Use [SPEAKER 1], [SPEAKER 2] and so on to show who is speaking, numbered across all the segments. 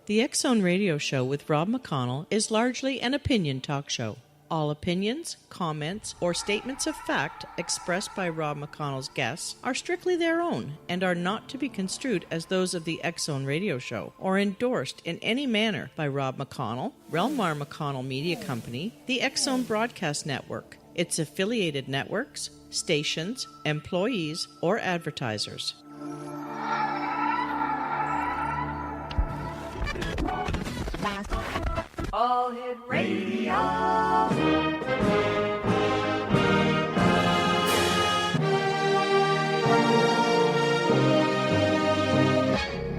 [SPEAKER 1] The X Zone Radio Show with Rob McConnell is largely an opinion talk show. All opinions, comments, or statements of fact expressed by Rob McConnell's guests are strictly their own and are not to be construed as those of the X Zone Radio Show or endorsed in any manner by Rob McConnell, REL-MAR McConnell Media Company, the X Zone Broadcast Network, its affiliated networks, stations, employees, or advertisers.
[SPEAKER 2] All Hit Radio.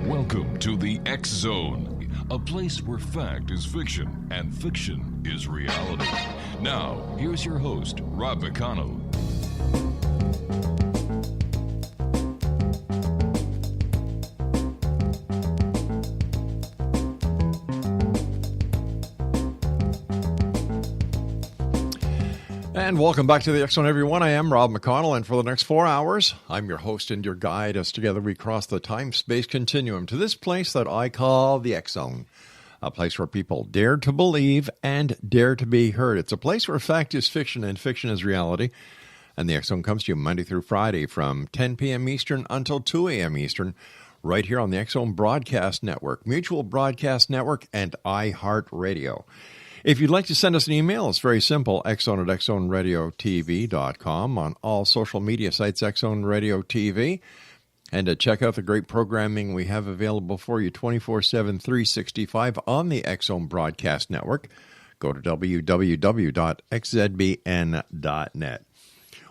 [SPEAKER 3] Welcome to the X Zone, a place where fact is fiction and fiction is reality. Now, here's your host, Rob McConnell.
[SPEAKER 4] And welcome back to the X Zone, everyone. I am Rob McConnell, and for the next 4 hours, I'm your host and your guide as together we cross the time-space continuum to this place that I call the X Zone, a place where people dare to believe and dare to be heard. It's a place where fact is fiction and fiction is reality, and the X Zone comes to you Monday through Friday from 10 p.m. Eastern until 2 a.m. Eastern, right here on the X Zone Broadcast Network, Mutual Broadcast Network, and iHeartRadio. If you'd like to send us an email, it's very simple, xzone@xzoneradiotv.com, on all social media sites, X Zone Radio TV, and to check out the great programming we have available for you 24/7, 365 on the X Zone Broadcast Network. Go to www.xzbn.net.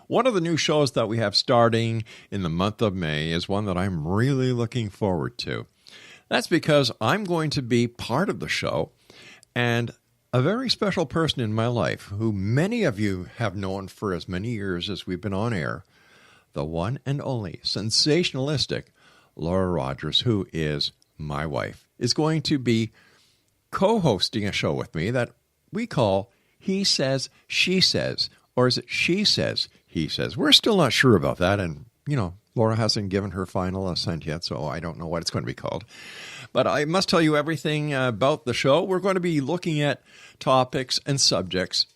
[SPEAKER 4] One of the new shows that we have starting in the month of May is one that I'm really looking forward to. That's because I'm going to be part of the show, and a very special person in my life, who many of you have known for as many years as we've been on air, the one and only sensationalistic Laura Rogers, who is my wife, is going to be co-hosting a show with me that we call He Says, She Says, or is it She Says, He Says? We're still not sure about that, and, Laura hasn't given her final assent yet, so I don't know what it's going to be called. But I must tell you everything about the show. We're going to be looking at topics and subjects.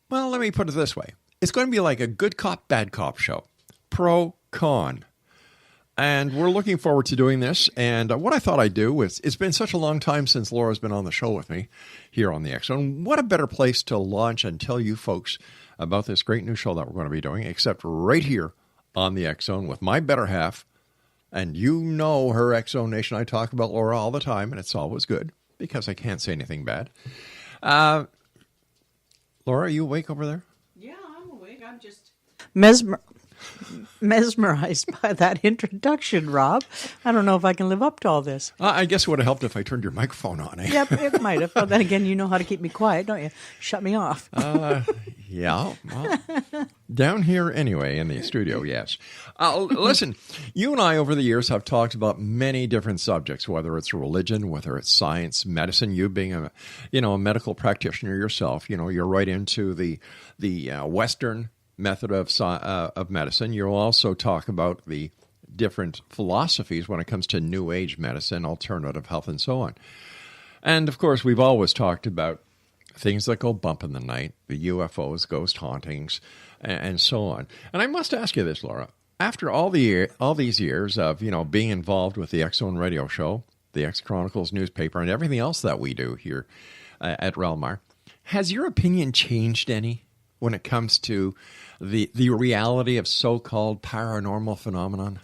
[SPEAKER 4] Well, let me put it this way. It's going to be like a good cop, bad cop show. Pro, con. And we're looking forward to doing this. And what I thought I'd do was, it's been such a long time since Laura's been on the show with me here on the X Zone. What a better place to launch and tell you folks about this great new show that we're going to be doing, except right here on the X Zone with my better half. And you know her, X Zone Nation. I talk about Laura all the time, and it's always good because I can't say anything bad. Laura, are you awake over there?
[SPEAKER 1] Yeah, I'm awake. I'm just mesmerized by that introduction, Rob. I don't know if I can live up to all this.
[SPEAKER 4] I guess it would have helped if I turned your microphone on.
[SPEAKER 1] Yep, it might have. But then again, you know how to keep me quiet, don't you? Shut me off.
[SPEAKER 4] Yeah. Well, down here anyway in the studio, yes. Listen, you and I over the years have talked about many different subjects, whether it's religion, whether it's science, medicine. You being a medical practitioner yourself, you're right into the Western method of medicine. You'll also talk about the different philosophies when it comes to New Age medicine, alternative health, and so on. And of course, we've always talked about things that go bump in the night, the UFOs, ghost hauntings, and so on. And I must ask you this, Laura. After all these years of being involved with the X Zone Radio Show, the X Chronicles newspaper, and everything else that we do here at REL-MAR, has your opinion changed any when it comes to the reality of so-called paranormal phenomenon?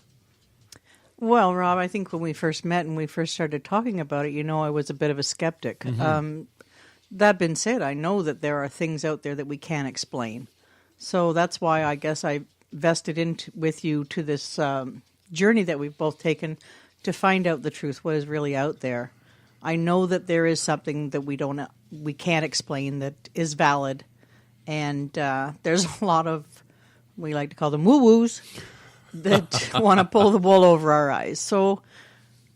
[SPEAKER 1] Well, Rob, I think when we first met and we first started talking about it, I was a bit of a skeptic. Mm-hmm. That being said, I know that there are things out there that we can't explain. So that's why I guess I vested with you to this journey that we've both taken to find out the truth, what is really out there. I know that there is something that we can't explain that is valid. And there's a lot of, we like to call them woo-woos, that want to pull the wool over our eyes. So,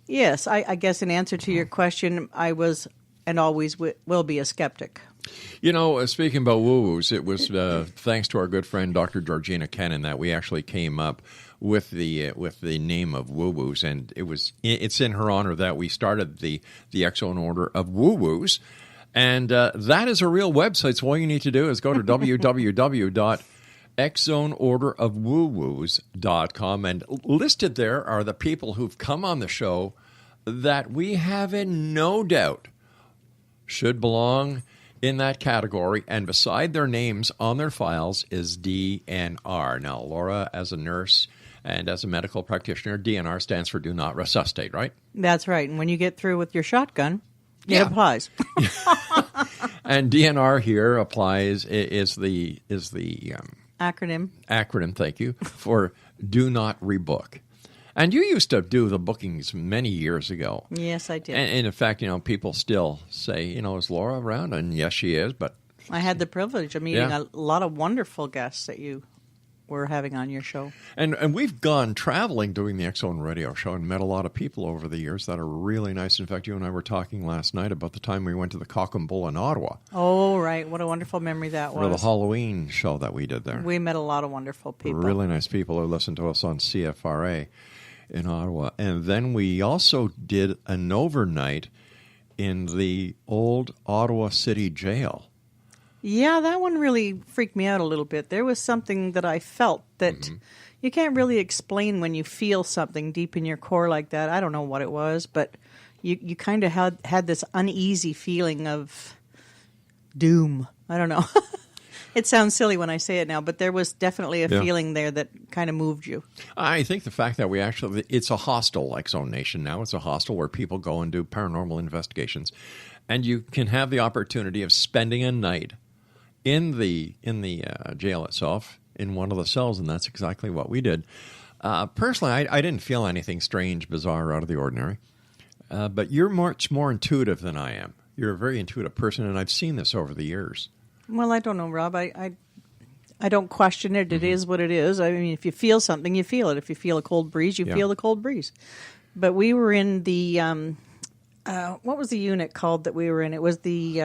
[SPEAKER 1] yes, I guess in answer to your question, I was and always will be a skeptic.
[SPEAKER 4] Speaking about woo-woos, it was thanks to our good friend Dr. Georgina Kennan that we actually came up with the name of Woo Woos, and it's in her honor that we started the X Zone Order of Woo Woos, and that is a real website. So all you need to do is go to www.xzoneorderofwoowoos.com, and listed there are the people who've come on the show that we have in no doubt should belong in that category, and beside their names on their files is DNR. Now, Laura, as a nurse and as a medical practitioner, DNR stands for Do Not Resuscitate, right?
[SPEAKER 1] That's right. And when you get through with your shotgun, it applies.
[SPEAKER 4] And DNR here applies is the
[SPEAKER 1] acronym.
[SPEAKER 4] Thank you, for Do Not Rebook. And you used to do the bookings many years ago.
[SPEAKER 1] Yes, I did.
[SPEAKER 4] And in fact, people still say, is Laura around? And yes, she is. But
[SPEAKER 1] I had the privilege of meeting a lot of wonderful guests that you were having on your show.
[SPEAKER 4] And we've gone traveling doing the X Zone Radio Show and met a lot of people over the years that are really nice. In fact, you and I were talking last night about the time we went to the Cock and Bull in Ottawa.
[SPEAKER 1] Oh, right. What a wonderful memory that was.
[SPEAKER 4] For the Halloween show that we did there.
[SPEAKER 1] We met a lot of wonderful people.
[SPEAKER 4] Really nice people who listen to us on CFRA in Ottawa. And then we also did an overnight in the old Ottawa City Jail.
[SPEAKER 1] Yeah, that one really freaked me out a little bit. There was something that I felt that you can't really explain when you feel something deep in your core like that. I don't know what it was, but you kind of had this uneasy feeling of doom. I don't know. It sounds silly when I say it now, but there was definitely a feeling there that kind of moved you.
[SPEAKER 4] I think the fact that it's a hostel like Zone Nation now. It's a hostel where people go and do paranormal investigations. And you can have the opportunity of spending a night in the jail itself, in one of the cells, and that's exactly what we did. Personally, I didn't feel anything strange, bizarre, out of the ordinary. But you're much more intuitive than I am. You're a very intuitive person, and I've seen this over the years.
[SPEAKER 1] Well, I don't know, Rob. I don't question it. It is what it is. I mean, if you feel something, you feel it. If you feel a cold breeze, you feel the cold breeze. But we were in the, what was the unit called that we were in? It was the...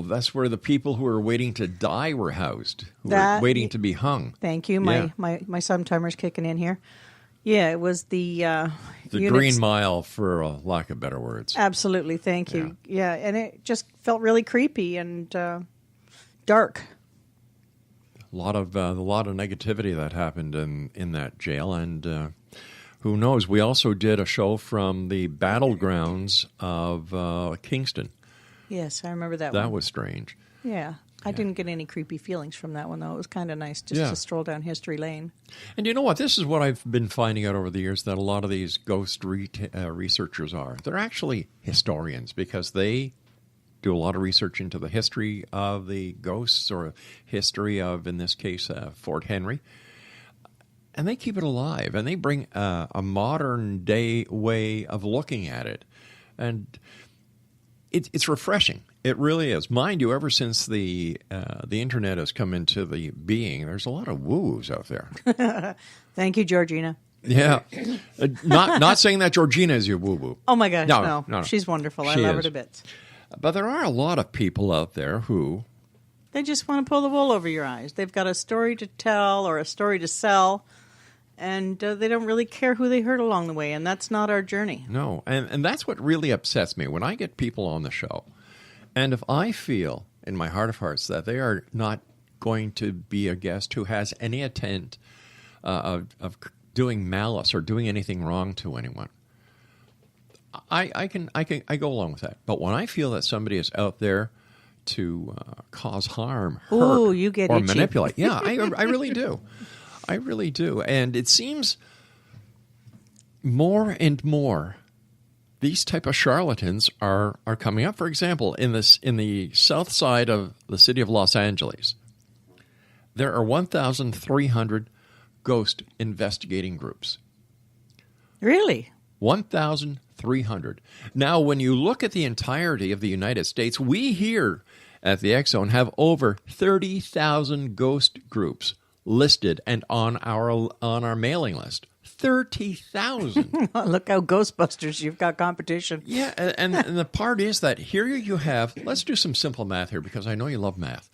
[SPEAKER 4] that's where the people who were waiting to die were housed, who were waiting to be hung.
[SPEAKER 1] Thank you. My sometime-timer's kicking in here. Yeah, it was the...
[SPEAKER 4] the Green Mile, for lack of better words.
[SPEAKER 1] Absolutely. Thank you. Yeah, and it just felt really creepy and... dark.
[SPEAKER 4] A lot of negativity that happened in that jail, and who knows? We also did a show from the battlegrounds of Kingston.
[SPEAKER 1] Yes, I remember that one.
[SPEAKER 4] That was strange.
[SPEAKER 1] Yeah. I didn't get any creepy feelings from that one, though. It was kind of nice just to stroll down history lane.
[SPEAKER 4] And you know what? This is what I've been finding out over the years, that a lot of these ghost researchers are. They're actually historians, because they do a lot of research into the history of the ghosts, or history of, in this case, Fort Henry. And they keep it alive, and they bring a modern-day way of looking at it. And it's refreshing. It really is. Mind you, ever since the Internet has come into the being, there's a lot of woo-woos out there.
[SPEAKER 1] Thank you, Georgina.
[SPEAKER 4] Yeah. Not saying that Georgina is your woo-woo.
[SPEAKER 1] Oh, my gosh, no. She's wonderful. I love her to bits.
[SPEAKER 4] But there are a lot of people out there who...
[SPEAKER 1] They just want to pull the wool over your eyes. They've got a story to tell or a story to sell, and they don't really care who they hurt along the way, and that's not our journey.
[SPEAKER 4] No, and that's what really upsets me. When I get people on the show, and if I feel in my heart of hearts that they are not going to be a guest who has any intent of doing malice or doing anything wrong to anyone, I go along with that. But when I feel that somebody is out there to cause harm, hurt,
[SPEAKER 1] you get
[SPEAKER 4] or
[SPEAKER 1] itchy.
[SPEAKER 4] manipulate, I really do. I really do. And it seems more and more these type of charlatans are coming up. For example, in the south side of the city of Los Angeles, there are 1,300 ghost investigating groups.
[SPEAKER 1] Really?
[SPEAKER 4] 1,300. Now, when you look at the entirety of the United States, we here at the X Zone have over 30,000 ghost groups listed and on our mailing list. 30,000.
[SPEAKER 1] Look how Ghostbusters, you've got competition.
[SPEAKER 4] Yeah, and the part is that here you have, let's do some simple math here, because I know you love math.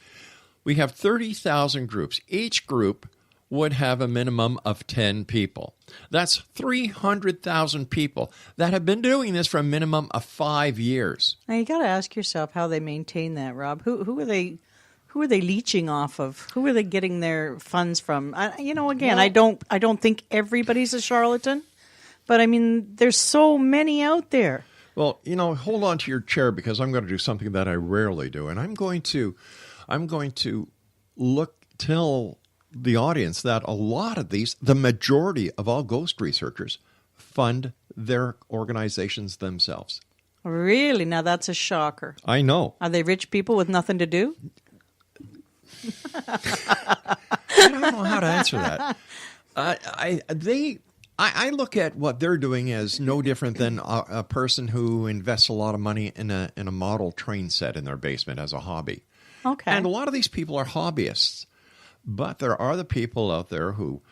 [SPEAKER 4] We have 30,000 groups. Each group would have a minimum of 10 people. That's 300,000 people that have been doing this for a minimum of 5 years.
[SPEAKER 1] Now you got to ask yourself how they maintain that, Rob. Who are they? Who are they leeching off of? Who are they getting their funds from? Again, I don't think everybody's a charlatan, but I mean, there's so many out there.
[SPEAKER 4] Well, hold on to your chair because I'm going to do something that I rarely do, and I'm going to tell the audience that a lot of these, the majority of all ghost researchers, fund their organizations themselves.
[SPEAKER 1] Really? Now that's a shocker.
[SPEAKER 4] I know.
[SPEAKER 1] Are they rich people with nothing to do?
[SPEAKER 4] I don't know how to answer that. I look at what they're doing as no different than a person who invests a lot of money in a model train set in their basement as a hobby.
[SPEAKER 1] Okay.
[SPEAKER 4] And a lot of these people are hobbyists, but there are the people out there who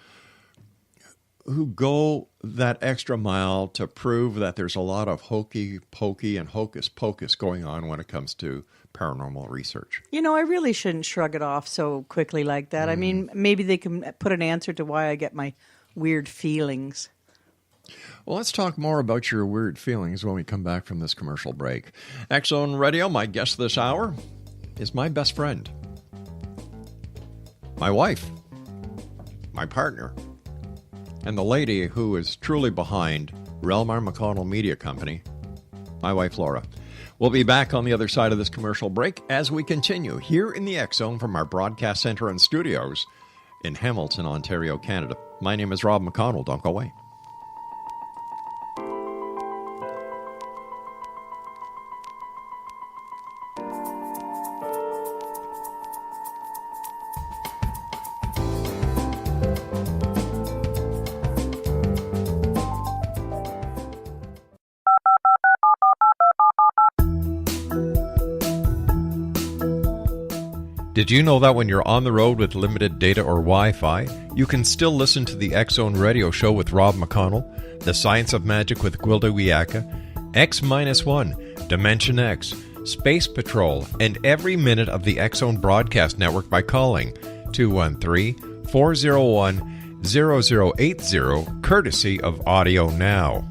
[SPEAKER 4] go that extra mile to prove that there's a lot of hokey pokey and hocus pocus going on when it comes to paranormal research.
[SPEAKER 1] I really shouldn't shrug it off so quickly like that. I mean, maybe they can put an answer to why I get my weird feelings.
[SPEAKER 4] Well, let's talk more about your weird feelings when we come back from this commercial break. X Zone Radio, my guest this hour is my best friend, my wife, my partner, and the lady who is truly behind REL-MAR McConnell Media Company, my wife, Laura. We'll be back on the other side of this commercial break as we continue here in the X Zone from our broadcast center and studios in Hamilton, Ontario, Canada. My name is Rob McConnell. Don't go away. Did you know that when you're on the road with limited data or Wi-Fi, you can still listen to the X Zone Radio Show with Rob McConnell, The Science of Magic with Gwilda Wiyaka, X-1, Dimension X, Space Patrol, and every minute of the X Zone Broadcast Network by calling 213-401-0080, courtesy of Audio Now.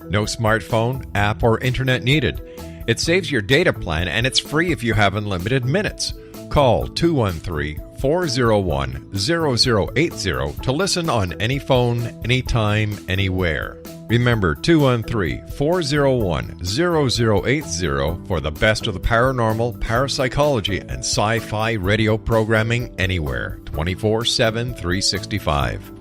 [SPEAKER 4] No smartphone, app, or internet needed. It saves your data plan and it's free if you have unlimited minutes. Call 213-401-0080 to listen on any phone, anytime, anywhere. Remember 213-401-0080 for the best of the paranormal, parapsychology, and sci-fi radio programming anywhere, 24/7, 365.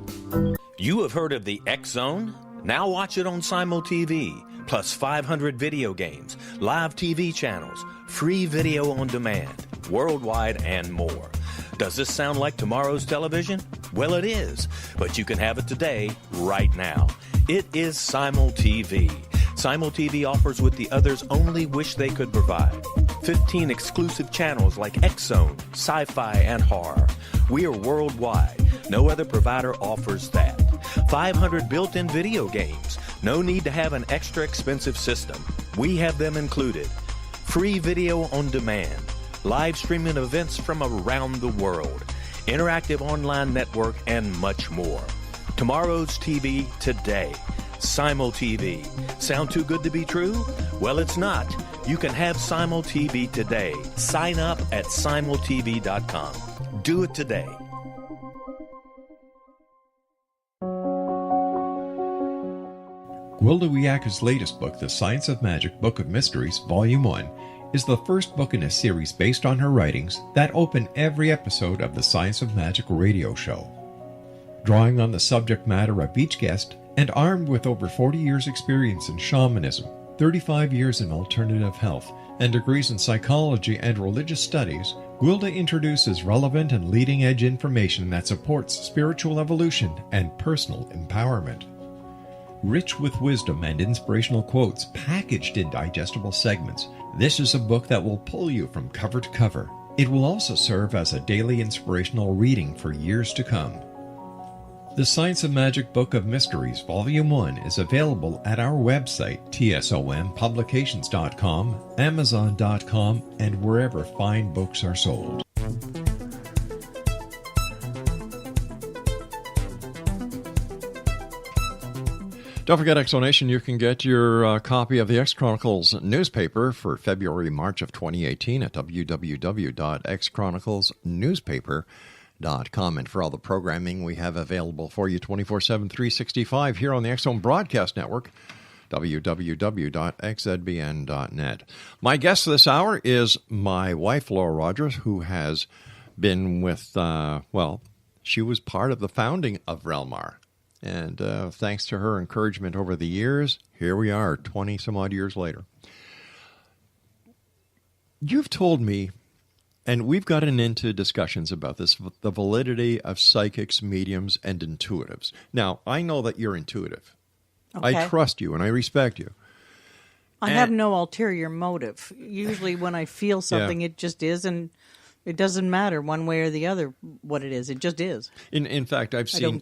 [SPEAKER 5] You have heard of the X Zone? Now watch it on Simul TV, plus 500 video games, live TV channels, free video on demand, worldwide, and more. Does this sound like tomorrow's television? Well, it is, but you can have it today, right now. It is Simul TV. Simul TV offers what the others only wish they could provide. 15 exclusive channels like X-Zone, Sci-Fi, and Horror. We are worldwide. No other provider offers that. 500 built-in video games. No need to have an extra expensive system. We have them included. Free video on demand. Live streaming events from around the world. Interactive online network, and much more. Tomorrow's TV today. Simul TV. Sound too good to be true? Well, it's not. You can have Simul TV today. Sign up at simultv.com. Do it today.
[SPEAKER 4] Gwilda Wiyaka's latest book, The Science of Magic, Book of Mysteries, Volume 1, is the first book in a series based on her writings that open every episode of the Science of Magic radio show. Drawing on the subject matter of each guest, and armed with over 40 years' experience in shamanism, 35 years in alternative health, and degrees in psychology and religious studies, Gwilda introduces relevant and leading-edge information that supports spiritual evolution and personal empowerment. Rich with wisdom and inspirational quotes packaged in digestible segments, this is a book that will pull you from cover to cover. It will also serve as a daily inspirational reading for years to come. The Science of Magic Book of Mysteries, Volume 1 is available at our website, tsompublications.com, amazon.com, and wherever fine books are sold. Don't forget, Exonation, you can get your copy of the X Chronicles newspaper for February, March of 2018 at www.xchroniclesnewspaper.com. And for all the programming we have available for you 24/7, 365 here on the X Zone Broadcast Network, www.xzbn.net. My guest this hour is my wife, Laura Rogers, who has been with, she was part of the founding of REL-MAR. And thanks to her encouragement over the years, here we are 20-some-odd years later. You've told me, and we've gotten into discussions about this, the validity of psychics, mediums, and intuitives. Now, I know that you're intuitive.
[SPEAKER 1] Okay.
[SPEAKER 4] I trust you, and I respect you.
[SPEAKER 1] I have no ulterior motive. Usually when I feel something, it just is, and it doesn't matter one way or the other what it is. It just is.
[SPEAKER 4] In fact, I've seen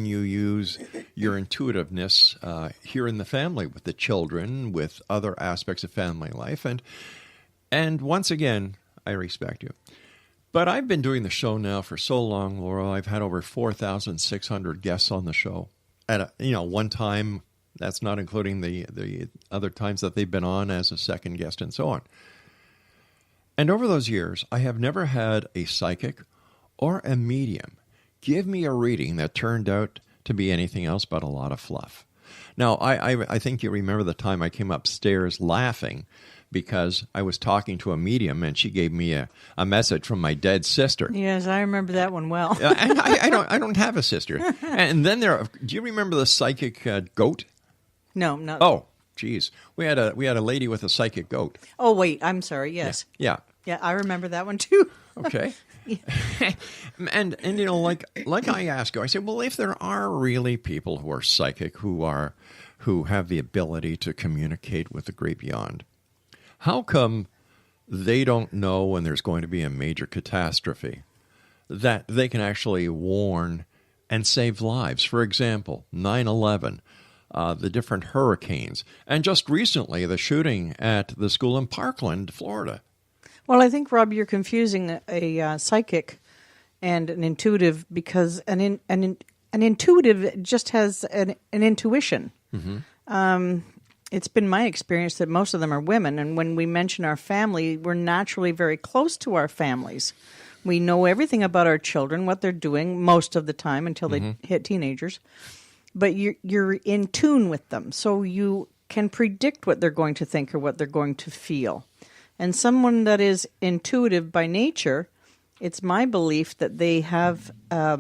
[SPEAKER 4] you use your intuitiveness here in the family with the children, with other aspects of family life, and once again, I respect you. But I've been doing the show now for so long, Laura. I've had over 4,600 guests on the show at one time. That's not including the other times that they've been on as a second guest and so on. And over those years, I have never had a psychic or a medium give me a reading that turned out to be anything else but a lot of fluff. Now, I think you remember the time I came upstairs laughing because I was talking to a medium and she gave me a message from my dead sister.
[SPEAKER 1] Yes, I remember that one well.
[SPEAKER 4] I don't have a sister. And then do you remember the psychic goat?
[SPEAKER 1] No, not.
[SPEAKER 4] Oh, geez. We had a lady with a psychic goat.
[SPEAKER 1] Oh, wait, I'm sorry. Yes.
[SPEAKER 4] Yeah.
[SPEAKER 1] Yeah, I remember that one too.
[SPEAKER 4] Okay. and like I ask you, I say, well, if there are really people who are psychic, who have the ability to communicate with the great beyond, how come they don't know when there's going to be a major catastrophe that they can actually warn and save lives? For example, 9/11. The different hurricanes, and just recently the shooting at the school in Parkland, Florida.
[SPEAKER 1] Well, I think, Rob, you're confusing a psychic and an intuitive because an intuitive just has an intuition. Mm-hmm. It's been my experience that most of them are women, and when we mention our family, we're naturally very close to our families. We know everything about our children, what they're doing most of the time until they hit teenagers. But you're in tune with them, so you can predict what they're going to think or what they're going to feel. And someone that is intuitive by nature, it's my belief that they have a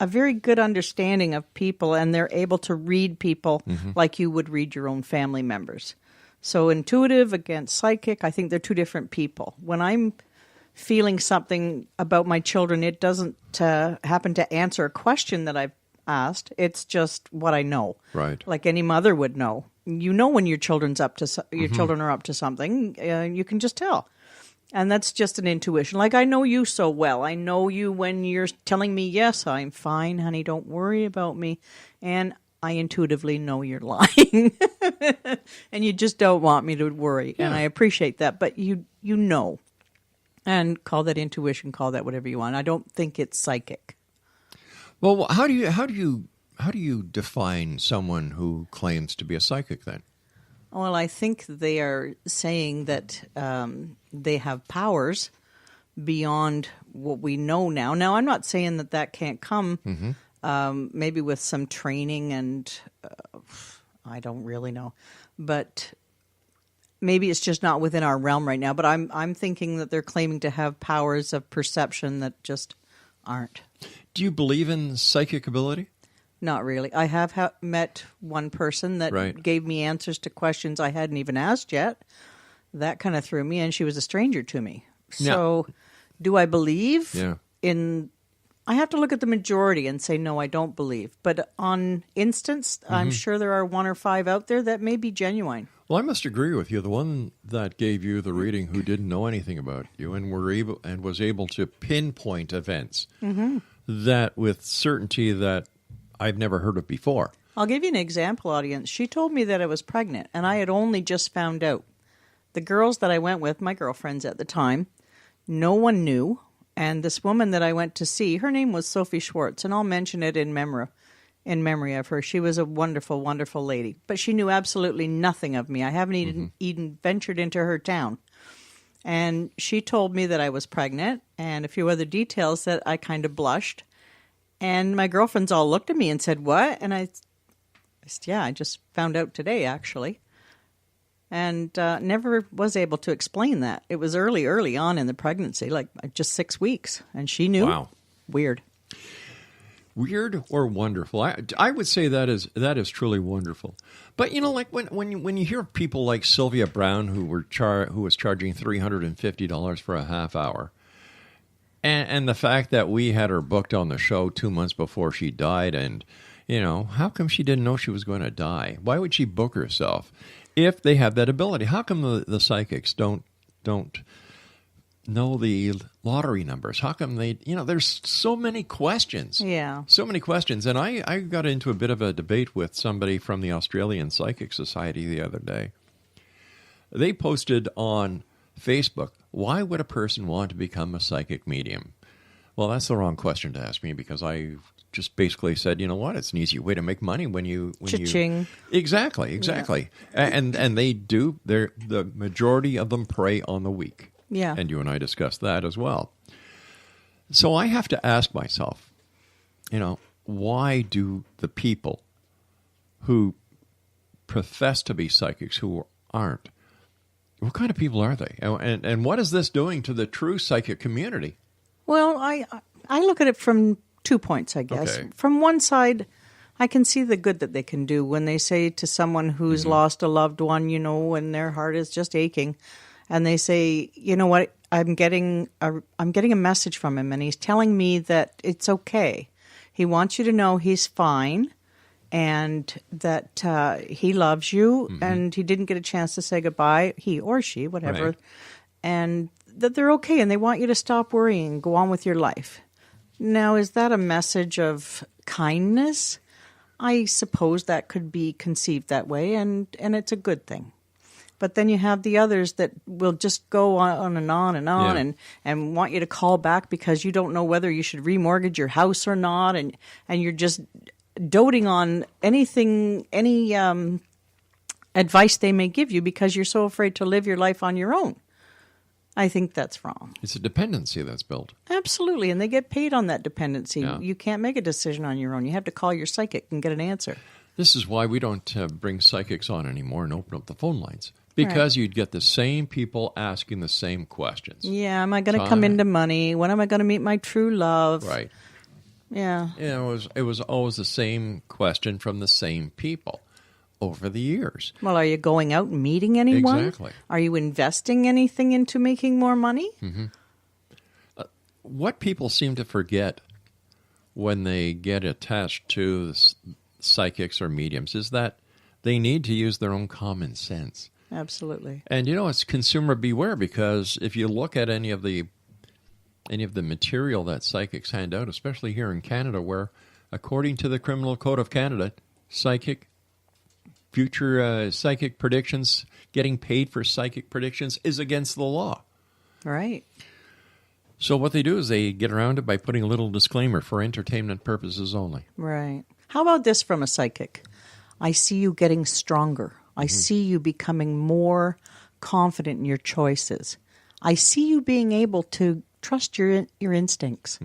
[SPEAKER 1] very good understanding of people, and they're able to read people like you would read your own family members. So intuitive against psychic, I think they're two different people. When I'm feeling something about my children, it doesn't happen to answer a question that I've asked. It's just what I know.
[SPEAKER 4] Right.
[SPEAKER 1] Like any mother would know. You know when your children are up to something. You can just tell. And that's just an intuition. Like I know you so well. I know you when you're telling me, yes, I'm fine, honey, don't worry about me. And I intuitively know you're lying. And you just don't want me to worry. Yeah. And I appreciate that. But you know. And call that intuition, call that whatever you want. I don't think it's psychic.
[SPEAKER 4] Well, how do you define someone who claims to be a psychic then?
[SPEAKER 1] Well, I think they are saying that they have powers beyond what we know now. Now, I'm not saying that can't come maybe with some training and I don't really know. But maybe it's just not within our realm right now. But I'm thinking that they're claiming to have powers of perception that just aren't.
[SPEAKER 4] Do you believe in psychic ability?
[SPEAKER 1] Not really. I have met one person that gave me answers to questions I hadn't even asked yet. That kind of threw me, and she was a stranger to me. So do I believe in... I have to look at the majority and say, no, I don't believe. But on instance, I'm sure there are 1 or 5 out there that may be genuine.
[SPEAKER 4] Well, I must agree with you. The one that gave you the reading who didn't know anything about you and was able to pinpoint events that with certainty that I've never heard of before.
[SPEAKER 1] I'll give you an example, audience. She told me that I was pregnant, and I had only just found out. The girls that I went with, my girlfriends at the time, no one knew. And this woman that I went to see, her name was Sophie Schwartz, and I'll mention it in in memory of her. She was a wonderful, wonderful lady. But she knew absolutely nothing of me. I haven't even ventured into her town. And she told me that I was pregnant and a few other details that I kind of blushed. And my girlfriends all looked at me and said, "What?" And I said, "Yeah, I just found out today, actually." And never was able to explain that. It was early on in the pregnancy, like just 6 weeks. And she knew.
[SPEAKER 4] Wow.
[SPEAKER 1] Weird.
[SPEAKER 4] Weird or wonderful? I would say that is truly wonderful. But like when you hear people like Sylvia Brown, who was charging $350 for a half hour, and the fact that we had her booked on the show 2 months before she died, and how come she didn't know she was going to die? Why would she book herself if they have that ability? How come the psychics don't know the lottery numbers? How come they, there's so many questions.
[SPEAKER 1] Yeah.
[SPEAKER 4] So many questions. And I got into a bit of a debate with somebody from the Australian Psychic Society the other day. They posted on Facebook, why would a person want to become a psychic medium? Well, that's the wrong question to ask me, because I just basically said, it's an easy way to make money when you
[SPEAKER 1] Cha-ching.
[SPEAKER 4] Exactly. Yeah. And they do, the majority of them prey on the weak.
[SPEAKER 1] Yeah.
[SPEAKER 4] And you and I discussed that as well. So I have to ask myself, why do the people who profess to be psychics who aren't, what kind of people are they? And what is this doing to the true psychic community?
[SPEAKER 1] Well, I look at it from 2 points, I guess.
[SPEAKER 4] Okay.
[SPEAKER 1] From one side, I can see the good that they can do when they say to someone who's lost a loved one, and their heart is just aching, and they say, "You know what? I'm getting a message from him, and he's telling me that it's okay. He wants you to know he's fine, and that he loves you, and he didn't get a chance to say goodbye, he or she, whatever,
[SPEAKER 4] Right.
[SPEAKER 1] and that they're okay, and they want you to stop worrying and go on with your life." Now, is that a message of kindness? I suppose that could be conceived that way, and it's a good thing. But then you have the others that will just go on and on and on,
[SPEAKER 4] Yeah.
[SPEAKER 1] and want you to call back because you don't know whether you should remortgage your house or not, and you're just doting on any advice they may give you because you're so afraid to live your life on your own. I think that's wrong.
[SPEAKER 4] It's a dependency that's built.
[SPEAKER 1] Absolutely, and they get paid on that dependency.
[SPEAKER 4] Yeah.
[SPEAKER 1] You can't make a decision on your own. You have to call your psychic and get an answer.
[SPEAKER 4] This is why we don't bring psychics on anymore and open up the phone lines. Because you'd get the same people asking the same questions.
[SPEAKER 1] Yeah, am I going to come into money? When am I going to meet my true love?
[SPEAKER 4] Right.
[SPEAKER 1] Yeah.
[SPEAKER 4] It was always the same question from the same people over the years.
[SPEAKER 1] Well, are you going out and meeting anyone?
[SPEAKER 4] Exactly.
[SPEAKER 1] Are you investing anything into making more money?
[SPEAKER 4] What people seem to forget when they get attached to psychics or mediums is that they need to use their own common sense.
[SPEAKER 1] Absolutely.
[SPEAKER 4] And it's consumer beware, because if you look at any of the material that psychics hand out, especially here in Canada, where according to the Criminal Code of Canada, future psychic predictions, getting paid for psychic predictions is against the law.
[SPEAKER 1] Right.
[SPEAKER 4] So what they do is they get around it by putting a little disclaimer for entertainment purposes only.
[SPEAKER 1] Right. How about this from a psychic? I see you getting stronger. I see you becoming more confident in your choices. I see you being able to trust your instincts.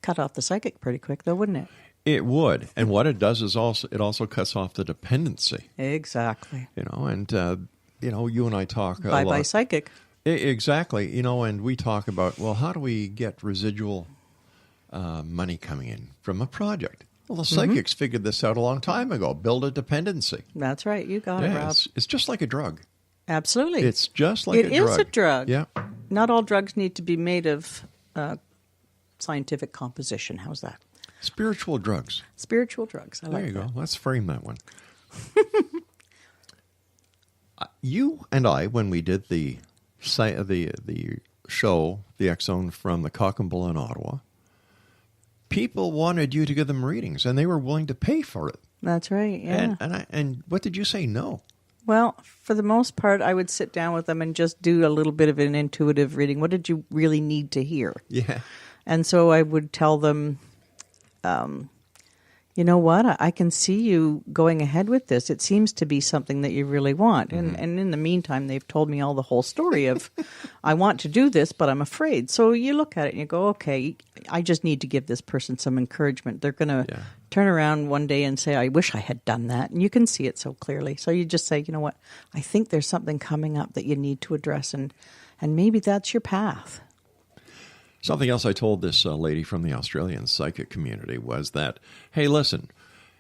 [SPEAKER 1] Cut off the psychic pretty quick, though, wouldn't it?
[SPEAKER 4] It would. And what it does is it also cuts off the dependency.
[SPEAKER 1] Exactly.
[SPEAKER 4] And you and I talk a lot.
[SPEAKER 1] Bye-bye psychic.
[SPEAKER 4] Exactly. And we talk about, well, how do we get residual money coming in from a project? Well, the psychics figured this out a long time ago. Build a dependency.
[SPEAKER 1] That's right. You got it, Rob.
[SPEAKER 4] It's just like a drug.
[SPEAKER 1] Absolutely.
[SPEAKER 4] It's just like a drug.
[SPEAKER 1] It is a drug.
[SPEAKER 4] Yeah.
[SPEAKER 1] Not all drugs need to be made of scientific composition. How's that?
[SPEAKER 4] Spiritual drugs.
[SPEAKER 1] Spiritual drugs. I like
[SPEAKER 4] There you
[SPEAKER 1] that.
[SPEAKER 4] go. Let's frame that one. You and I, when we did the show, the X Zone from the Cock and Bull in Ottawa, people wanted you to give them readings, and they were willing to pay for it.
[SPEAKER 1] That's right, yeah.
[SPEAKER 4] And what did you say? No.
[SPEAKER 1] Well, for the most part, I would sit down with them and just do a little bit of an intuitive reading. What did you really need to hear?
[SPEAKER 4] Yeah.
[SPEAKER 1] And so I would tell them, you know what, I can see you going ahead with this. It seems to be something that you really want.
[SPEAKER 4] Mm-hmm.
[SPEAKER 1] And in the meantime, they've told me all the whole story of, I want to do this, but I'm afraid. So you look at it and you go, okay, I just need to give this person some encouragement. They're going to turn around one day and say, I wish I had done that. And you can see it so clearly. So you just say, you know what, I think there's something coming up that you need to address, and maybe that's your path.
[SPEAKER 4] Something else I told this lady from the Australian psychic community was that, hey, listen,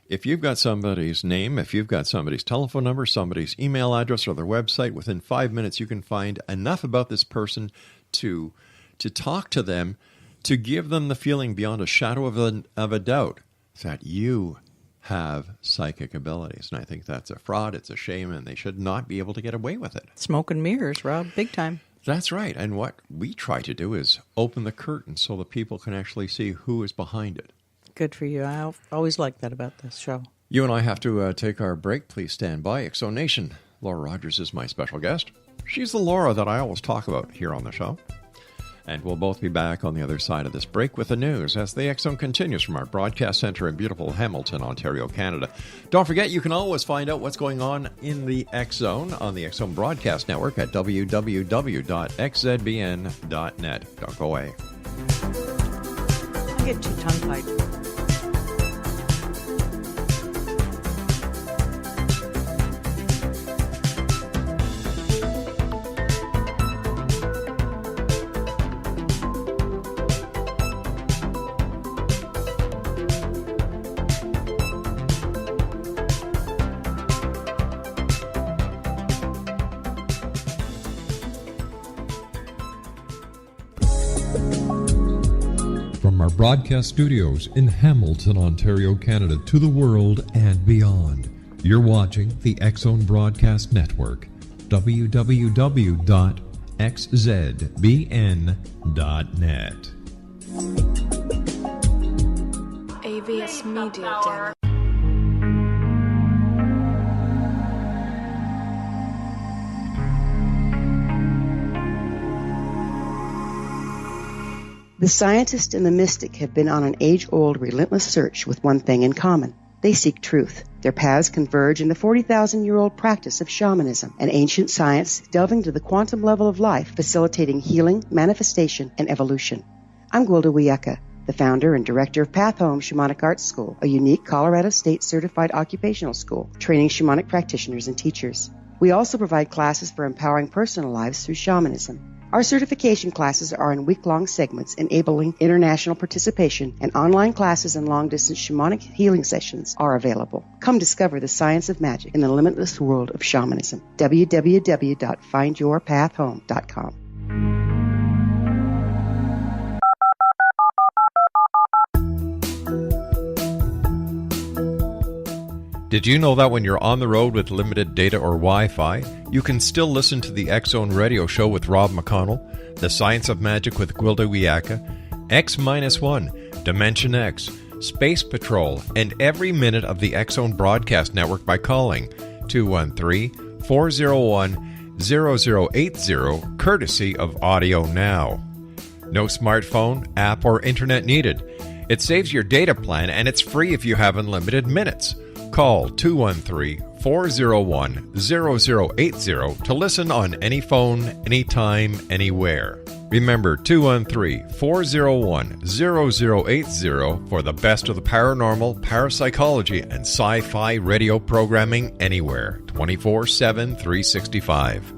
[SPEAKER 4] if you've got somebody's name, if you've got somebody's telephone number, somebody's email address, or their website, within 5 minutes you can find enough about this person to talk to them, to give them the feeling beyond a shadow of a doubt that you have psychic abilities. And I think that's a fraud, it's a shame, and they should not be able to get away with it.
[SPEAKER 1] Smoke and mirrors, Rob, big time.
[SPEAKER 4] That's right. And what we try to do is open the curtain so that people can actually see who is behind it.
[SPEAKER 1] Good for you. I always like that about this show.
[SPEAKER 4] You and I have to take our break. Please stand by. XO Nation, Laura Rogers is my special guest. She's the Laura that I always talk about here on the show. And we'll both be back on the other side of this break with the news as the X Zone continues from our broadcast center in beautiful Hamilton, Ontario, Canada. Don't forget, you can always find out what's going on in the X Zone on the X Zone Broadcast Network at www.xzbn.net. Don't go away.
[SPEAKER 1] I get too tongue-tied.
[SPEAKER 6] Broadcast studios in Hamilton, Ontario, Canada, to the world and beyond. You're watching the X Zone Broadcast Network, www.xzbn.net.
[SPEAKER 7] AVS Media Demo.
[SPEAKER 8] The scientist and the mystic have been on an age-old, relentless search with one thing in common. They seek truth. Their paths converge in the 40,000-year-old practice of shamanism, an ancient science delving to the quantum level of life, facilitating healing, manifestation, and evolution. I'm Gwilda Wiyaka, the founder and director of Path Home Shamanic Arts School, a unique Colorado State-certified occupational school, training shamanic practitioners and teachers. We also provide classes for empowering personal lives through shamanism. Our certification classes are in week-long segments enabling international participation, and online classes and long-distance shamanic healing sessions are available. Come discover the science of magic in the limitless world of shamanism. www.findyourpathhome.com.
[SPEAKER 4] Did you know that when you're on the road with limited data or Wi-Fi, you can still listen to the X Zone radio show with Rob McConnell, The Science of Magic with Gwilda Wiyaka, X-1, Dimension X, Space Patrol, and every minute of the X Zone broadcast network by calling 213-401-0080, courtesy of Audio Now. No smartphone, app, or internet needed. It saves your data plan, and it's free if you have unlimited minutes. Call 213-401-0080 to listen on any phone, anytime, anywhere. Remember 213-401-0080 for the best of the paranormal, parapsychology, and sci-fi radio programming anywhere, 24/7, 365.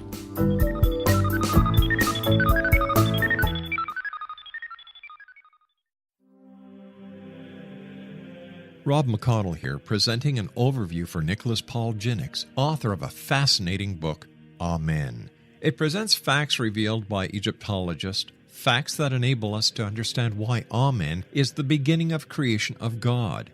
[SPEAKER 4] Rob McConnell here, presenting an overview for Nicholas Paul Jennings, author of a fascinating book, Amen. It presents facts revealed by Egyptologists, facts that enable us to understand why Amen is the beginning of creation of God.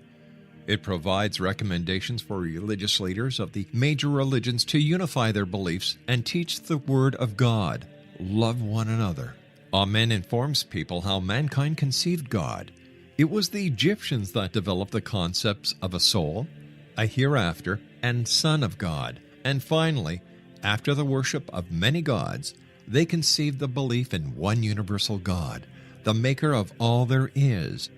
[SPEAKER 4] It provides recommendations for religious leaders of the major religions to unify their beliefs and teach the Word of God. Love one another. Amen informs people how mankind conceived God. It was the Egyptians that developed the concepts of a soul, a hereafter, and Son of God. And finally, after the worship of many gods, they conceived the belief in one universal God, the maker of all there is.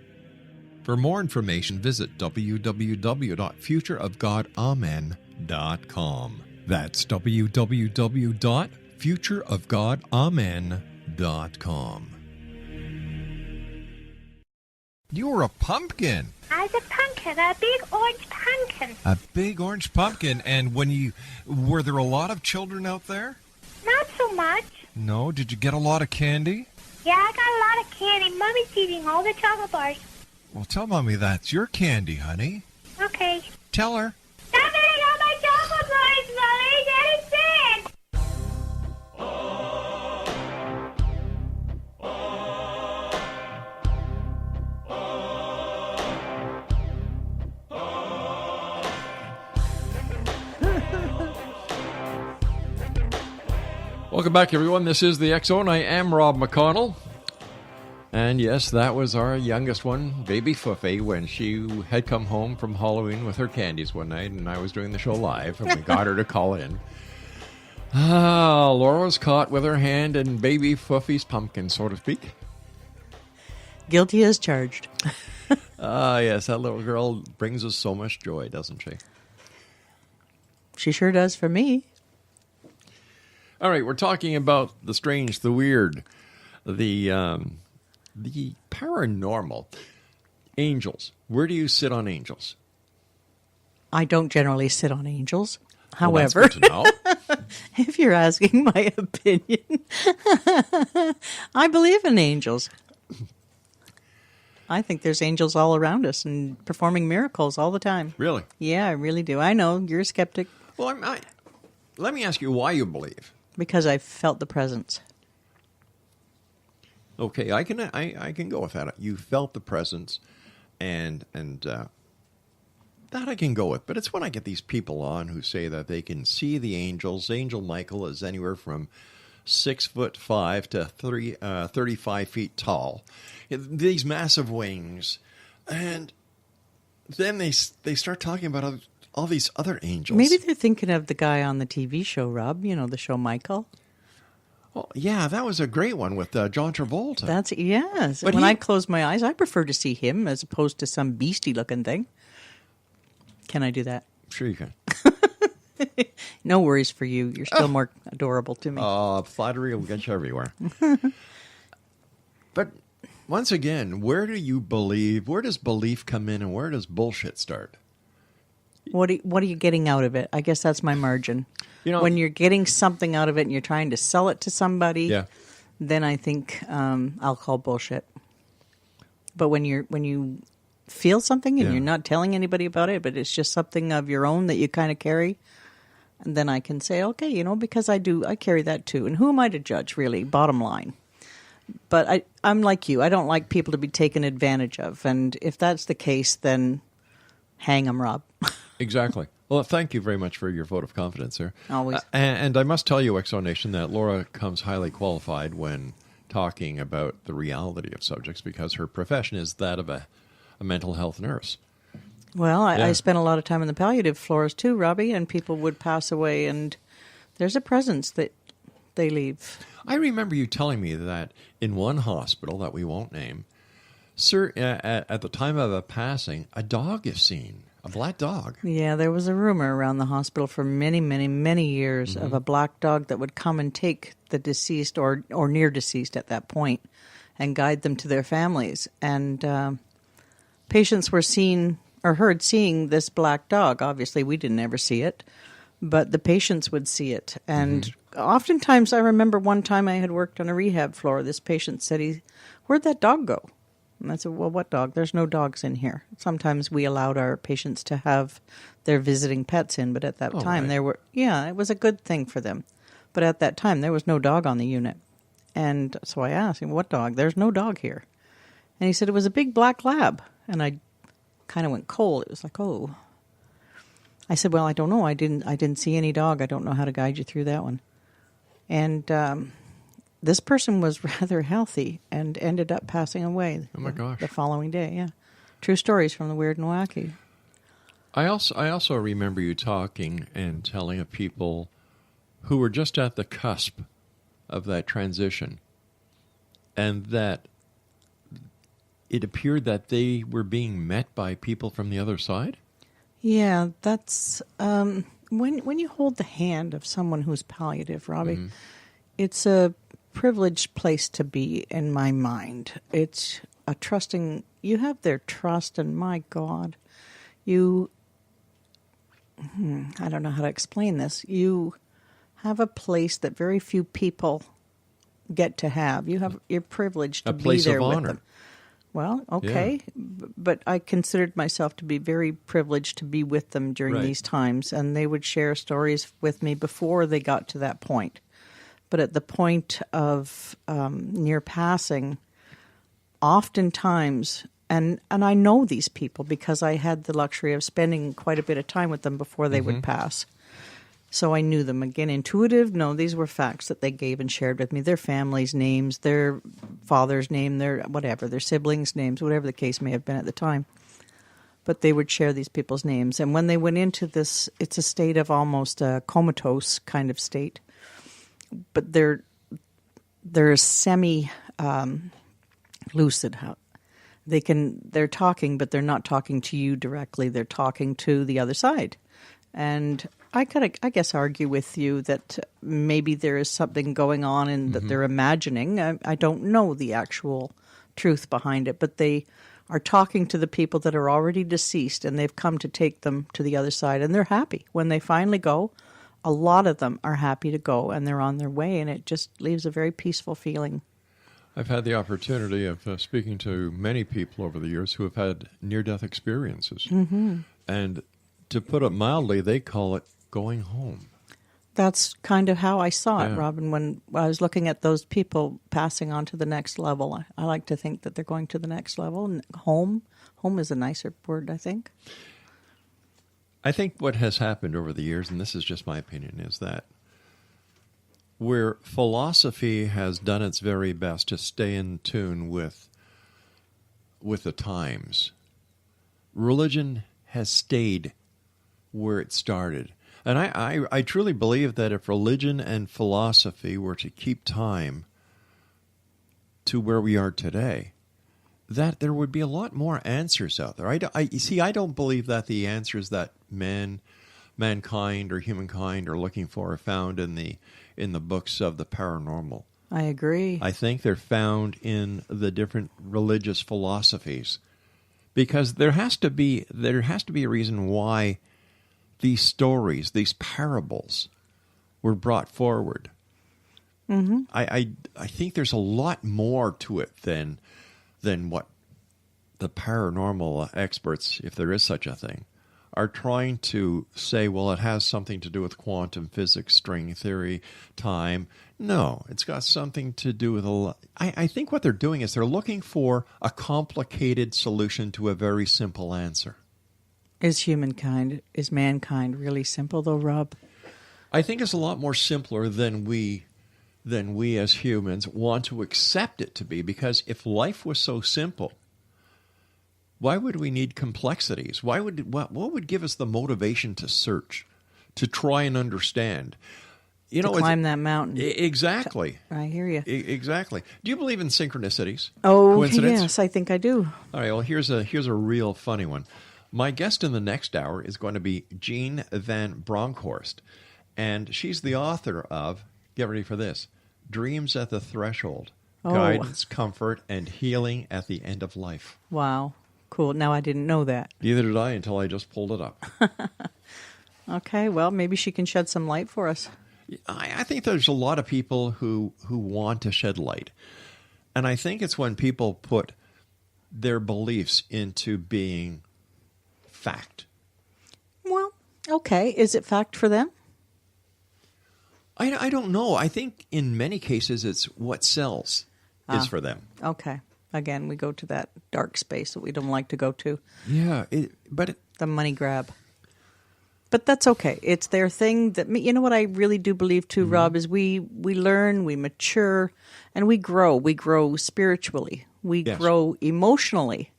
[SPEAKER 4] For more information, visit www.futureofgodamen.com. That's www.futureofgodamen.com. You were a pumpkin.
[SPEAKER 9] I was a pumpkin, a big orange pumpkin.
[SPEAKER 4] A big orange pumpkin. And were there a lot of children out there?
[SPEAKER 9] Not so much.
[SPEAKER 4] No? Did you get a lot of candy?
[SPEAKER 9] Yeah, I got a lot of candy. Mommy's eating all the chocolate bars.
[SPEAKER 4] Well, tell Mommy that's your candy, honey.
[SPEAKER 9] Okay.
[SPEAKER 4] Tell her.
[SPEAKER 9] Stop eating all my chocolate bars, Mommy. Daddy's sick.
[SPEAKER 4] Welcome back, everyone. This is the X Zone. I am Rob McConnell. And yes, that was our youngest one, baby Fuffy, when she had come home from Halloween with her candies one night, and I was doing the show live, and we got her to call in. Laura was caught with her hand in baby Fuffy's pumpkin, so to speak.
[SPEAKER 1] Guilty as charged.
[SPEAKER 4] Yes, that little girl brings us so much joy, doesn't she?
[SPEAKER 1] She sure does for me.
[SPEAKER 4] All right, we're talking about the strange, the weird, the paranormal. Angels. Where do you sit on angels?
[SPEAKER 1] I don't generally sit on angels.
[SPEAKER 4] Well,
[SPEAKER 1] However,
[SPEAKER 4] that's good to know.
[SPEAKER 1] if you're asking my opinion, I believe in angels. I think there's angels all around us and performing miracles all the time.
[SPEAKER 4] Really?
[SPEAKER 1] Yeah, I really do. I know, you're a skeptic.
[SPEAKER 4] Well, let me ask you why you believe.
[SPEAKER 1] Because I felt the presence.
[SPEAKER 4] Okay, I can go with that. You felt the presence, and that I can go with. But it's when I get these people on who say that they can see the angels. Angel Michael is anywhere from 6'5" to 35 feet tall. These massive wings, and then they start talking about all these other angels.
[SPEAKER 1] Maybe they're thinking of the guy on the TV show, Rob. You know, the show Michael.
[SPEAKER 4] Well, yeah, that was a great one with John Travolta.
[SPEAKER 1] Yes.
[SPEAKER 4] But
[SPEAKER 1] when I close my eyes, I prefer to see him as opposed to some beastie-looking thing. Can I do that?
[SPEAKER 4] Sure you can.
[SPEAKER 1] No worries for you. You're still more adorable to me.
[SPEAKER 4] Flattery will get you everywhere. But once again, where do you believe? Where does belief come in, and where does bullshit start?
[SPEAKER 1] What are you getting out of it? I guess that's my margin. When you're getting something out of it and you're trying to sell it to somebody, then I think I'll call bullshit. But when you feel something and you're not telling anybody about it, but it's just something of your own that you kind of carry, and then I can say, okay, because I carry that too. And who am I to judge, really? Bottom line. But I'm like you. I don't like people to be taken advantage of. And if that's the case, then hang 'em, Rob.
[SPEAKER 4] Exactly. Well, thank you very much for your vote of confidence there.
[SPEAKER 1] Always.
[SPEAKER 4] And I must tell you, X Zone Nation, that Laura comes highly qualified when talking about the reality of subjects because her profession is that of a mental health nurse.
[SPEAKER 1] Well, I spent a lot of time in the palliative floors too, Robbie, and people would pass away, and there's a presence that they leave.
[SPEAKER 4] I remember you telling me that in one hospital that we won't name, sir, at the time of a passing, a dog is seen. A black dog. Yeah,
[SPEAKER 1] there was a rumor around the hospital for many, many, many years of a black dog that would come and take the deceased or near deceased at that point and guide them to their families. And patients were seen or heard seeing this black dog. Obviously, we didn't ever see it, but the patients would see it. And oftentimes, I remember one time I had worked on a rehab floor. This patient said, "Where'd that dog go?" And I said, well, what dog? There's no dogs in here. Sometimes we allowed our patients to have their visiting pets in, but at that time there were, it was a good thing for them. But at that time, there was no dog on the unit. And so I asked him, what dog? There's no dog here. And he said it was a big black lab. And I kind of went cold. It was like, oh. I said, well, I don't know. I didn't see any dog. I don't know how to guide you through that one. And this person was rather healthy and ended up passing away.
[SPEAKER 4] Oh my gosh!
[SPEAKER 1] The following day, yeah. True stories from the weird and wacky.
[SPEAKER 4] I also remember you talking and telling of people who were just at the cusp of that transition, and that it appeared that they were being met by people from the other side?
[SPEAKER 1] Yeah, that's when you hold the hand of someone who's palliative, Robbie, it's a privileged place to be in my mind. It's a trusting, you have their trust, and my God, I don't know how to explain this. You have a place that very few people get to have. You're privileged to be there with them. Well, okay, but I considered myself to be very privileged to be with them during these times, and they would share stories with me before they got to that point. But at the point of near passing, oftentimes, and I know these people because I had the luxury of spending quite a bit of time with them before they would pass. So I knew them. Again, intuitive? No, these were facts that they gave and shared with me. Their families' names, their father's name, their whatever, their siblings' names, whatever the case may have been at the time. But they would share these people's names. And when they went into this, it's a state of almost a comatose kind of state. But they're semi-lucid. They're talking, but they're not talking to you directly. They're talking to the other side. And I guess, argue with you that maybe there is something going on and that they're imagining. I don't know the actual truth behind it, but they are talking to the people that are already deceased, and they've come to take them to the other side, and they're happy. When they finally go, a lot of them are happy to go, and they're on their way, and it just leaves a very peaceful feeling.
[SPEAKER 4] I've had the opportunity of speaking to many people over the years who have had near-death experiences. And to put it mildly, they call it going home.
[SPEAKER 1] That's kind of how I saw it, Robin, when I was looking at those people passing on to the next level. I like to think that they're going to the next level. And home is a nicer word, I think.
[SPEAKER 4] I think what has happened over the years, and this is just my opinion, is that where philosophy has done its very best to stay in tune with the times, religion has stayed where it started. And I truly believe that if religion and philosophy were to keep time to where we are today, that there would be a lot more answers out there. I don't believe that the answers that mankind or humankind are looking for are found in the books of the paranormal.
[SPEAKER 1] I agree.
[SPEAKER 4] I think they're found in the different religious philosophies, because there has to be a reason why these stories, these parables, were brought forward. I think there's a lot more to it than what the paranormal experts, if there is such a thing, are trying to say, well, it has something to do with quantum physics, string theory, time. No, it's got something to do with I think what they're doing is they're looking for a complicated solution to a very simple answer.
[SPEAKER 1] Is mankind really simple, though, Rob?
[SPEAKER 4] I think it's a lot more simpler than we as humans want to accept it to be, because if life was so simple, why would we need complexities? What would give us the motivation to search, to try and understand?
[SPEAKER 1] To climb that mountain.
[SPEAKER 4] Exactly.
[SPEAKER 1] I hear you.
[SPEAKER 4] Exactly. Do you believe in synchronicities?
[SPEAKER 1] Oh,
[SPEAKER 4] coincidence?
[SPEAKER 1] Yes, I think I do.
[SPEAKER 4] All right, well, here's a real funny one. My guest in the next hour is going to be Jean Van Bronckhorst, and she's the author of, get ready for this, Dreams at the Threshold, Guidance, Comfort, and Healing at the End of Life.
[SPEAKER 1] Wow. Cool. Now, I didn't know that.
[SPEAKER 4] Neither did I until I just pulled it up.
[SPEAKER 1] Okay, well, maybe she can shed some light for us.
[SPEAKER 4] I think there's a lot of people who want to shed light. And I think it's when people put their beliefs into being fact.
[SPEAKER 1] Well, okay. Is it fact for them?
[SPEAKER 4] I don't know. I think in many cases it's what sells is for them.
[SPEAKER 1] Okay. Again, we go to that dark space that we don't like to go to.
[SPEAKER 4] Yeah,
[SPEAKER 1] the money grab. But that's okay. It's their thing. You know what I really do believe too, Rob, is we learn, we mature, and we grow. We grow spiritually. We grow emotionally.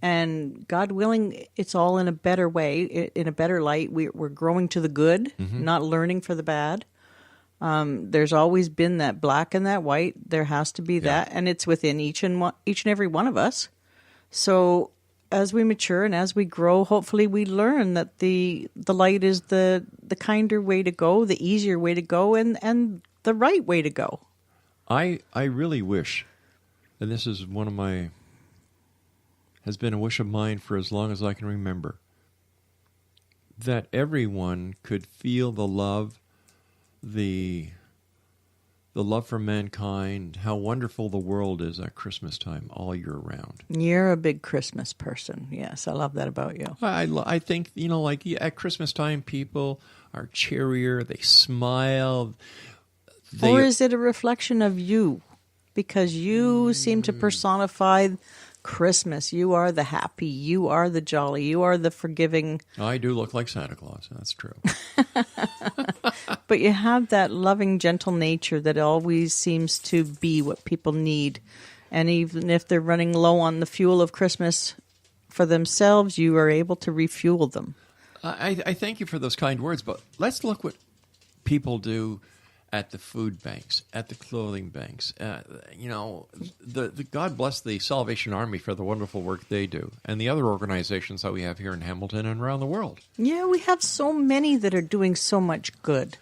[SPEAKER 1] And God willing, it's all in a better way, in a better light. We're growing to the good, not learning for the bad. There's always been that black and that white. There has to be that, and it's within each and every one of us. So as we mature and as we grow, hopefully we learn that the light is the kinder way to go, the easier way to go, and the right way to go.
[SPEAKER 4] I really wish, and this is has been a wish of mine for as long as I can remember, that everyone could feel the love for mankind, how wonderful the world is at Christmas time all year round.
[SPEAKER 1] You're a big Christmas person. Yes, I love that about you.
[SPEAKER 4] I think, like at Christmas time, people are cheerier, they smile.
[SPEAKER 1] Or is it a reflection of you? Because you seem to personify Christmas. You are the happy, you are the jolly, you are the forgiving.
[SPEAKER 4] I do look like Santa Claus, that's true.
[SPEAKER 1] But you have that loving, gentle nature that always seems to be what people need. And even if they're running low on the fuel of Christmas for themselves, you are able to refuel them.
[SPEAKER 4] I thank you for those kind words, but let's look what people do at the food banks, at the clothing banks. The God bless the Salvation Army for the wonderful work they do, and the other organizations that we have here in Hamilton and around the world.
[SPEAKER 1] Yeah, we have so many that are doing so much good.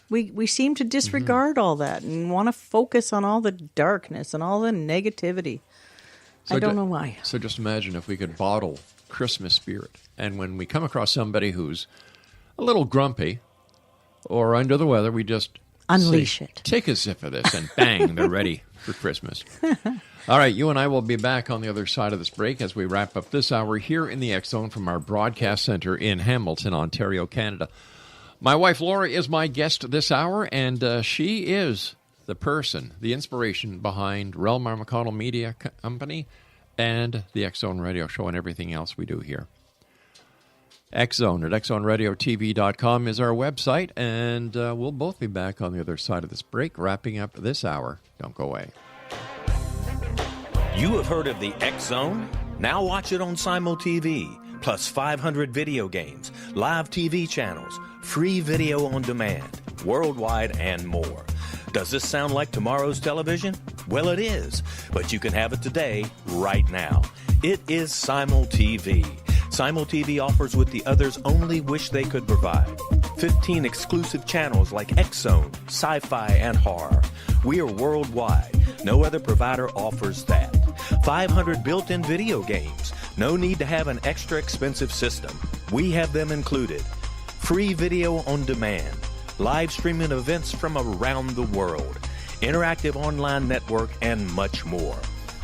[SPEAKER 1] We seem to disregard all that and want to focus on all the darkness and all the negativity. I don't know why.
[SPEAKER 4] So just imagine if we could bottle Christmas spirit, and when we come across somebody who's a little grumpy or under the weather, we just
[SPEAKER 1] unleash it.
[SPEAKER 4] Take a sip of this, and bang, they're ready for Christmas. All right, you and I will be back on the other side of this break as we wrap up this hour here in the X Zone from our broadcast center in Hamilton, Ontario, Canada. My wife, Laura, is my guest this hour, and she is the person, the inspiration behind REL-MAR McConnell Media Company and the X Zone Radio Show and everything else we do here. X Zone at xzoneradiotv.com is our website, and we'll both be back on the other side of this break, wrapping up this hour. Don't go away.
[SPEAKER 5] You have heard of the X Zone? Now watch it on Simul TV, plus 500 video games, live TV channels, free video on demand, worldwide, and more. Does this sound like tomorrow's television? Well, it is, but you can have it today, right now. It is Simul TV. Simul TV offers what the others only wish they could provide. 15 exclusive channels like X-Zone, Sci-Fi, and Horror. We are worldwide. No other provider offers that. 500 built-in video games. No need to have an extra expensive system. We have them included. Free video on demand. Live streaming events from around the world. Interactive online network, and much more.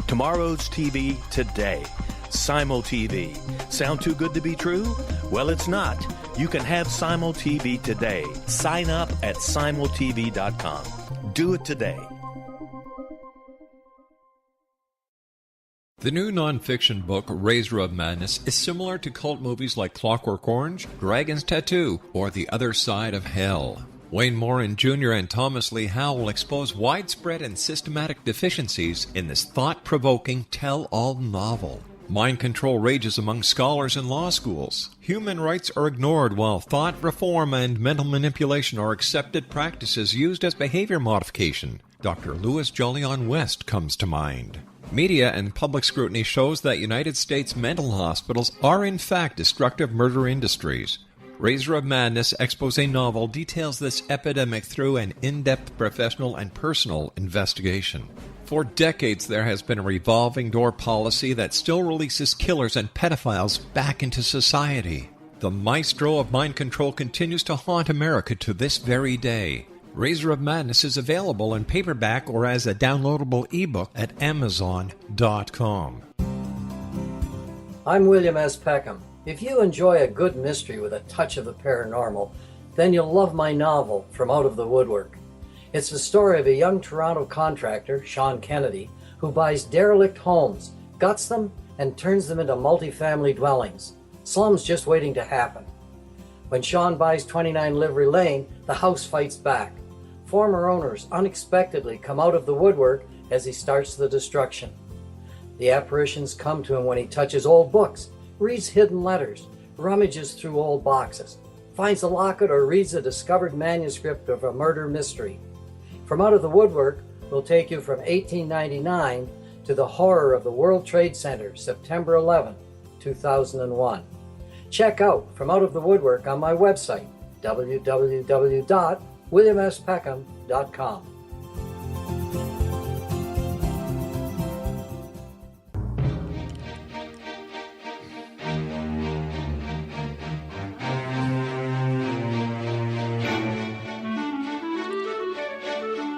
[SPEAKER 5] Tomorrow's TV today. Simul TV. Sound too good to be true? Well, it's not. You can have Simul TV today. Sign up at simultv.com. Do it today.
[SPEAKER 6] The new nonfiction book, Razor of Madness, is similar to cult movies like Clockwork Orange, Dragon's Tattoo, or The Other Side of Hell. Wayne Morin Jr. and Thomas Lee Howell will expose widespread and systematic deficiencies in this thought-provoking tell-all novel. Mind control rages among scholars in law schools. Human rights are ignored while thought reform and mental manipulation are accepted practices used as behavior modification. Dr. Louis Jolyon West comes to mind. Media and public scrutiny shows that United States mental hospitals are in fact destructive murder industries. Razor of Madness expose novel details this epidemic through an in-depth professional and personal investigation. For decades, there has been a revolving door policy that still releases killers and pedophiles back into society. The maestro of mind control continues to haunt America to this very day. Razor of Madness is available in paperback or as a downloadable ebook at Amazon.com.
[SPEAKER 10] I'm William S. Peckham. If you enjoy a good mystery with a touch of the paranormal, then you'll love my novel, From Out of the Woodwork. It's the story of a young Toronto contractor, Sean Kennedy, who buys derelict homes, guts them, and turns them into multi-family dwellings. Slums just waiting to happen. When Sean buys 29 Livery Lane, the house fights back. Former owners unexpectedly come out of the woodwork as he starts the destruction. The apparitions come to him when he touches old books, reads hidden letters, rummages through old boxes, finds a locket, or reads a discovered manuscript of a murder mystery. From Out of the Woodwork will take you from 1899 to the horror of the World Trade Center, September 11, 2001. Check out From Out of the Woodwork on my website, www.williamspeckham.com.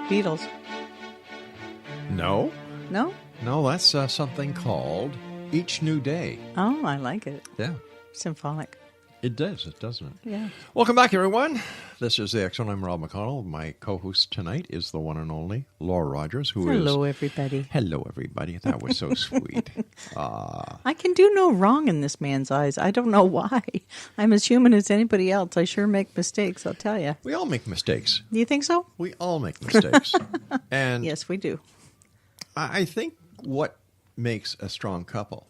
[SPEAKER 1] Beatles.
[SPEAKER 4] No.
[SPEAKER 1] No?
[SPEAKER 4] No, that's something called Each New Day.
[SPEAKER 1] Oh, I like it.
[SPEAKER 4] Yeah.
[SPEAKER 1] Symphonic.
[SPEAKER 4] It does, doesn't it?
[SPEAKER 1] Yeah.
[SPEAKER 4] Welcome back, everyone. This is the X Zone. I'm Rob McConnell. My co-host tonight is the one and only Laura Rogers, who is...
[SPEAKER 1] Hello, everybody.
[SPEAKER 4] Hello, everybody. That was so sweet.
[SPEAKER 1] I can do no wrong in this man's eyes. I don't know why. I'm as human as anybody else. I sure make mistakes, I'll tell you.
[SPEAKER 4] We all make mistakes.
[SPEAKER 1] Do you think so?
[SPEAKER 4] We all make mistakes. And
[SPEAKER 1] yes, we do.
[SPEAKER 4] I think what makes a strong couple,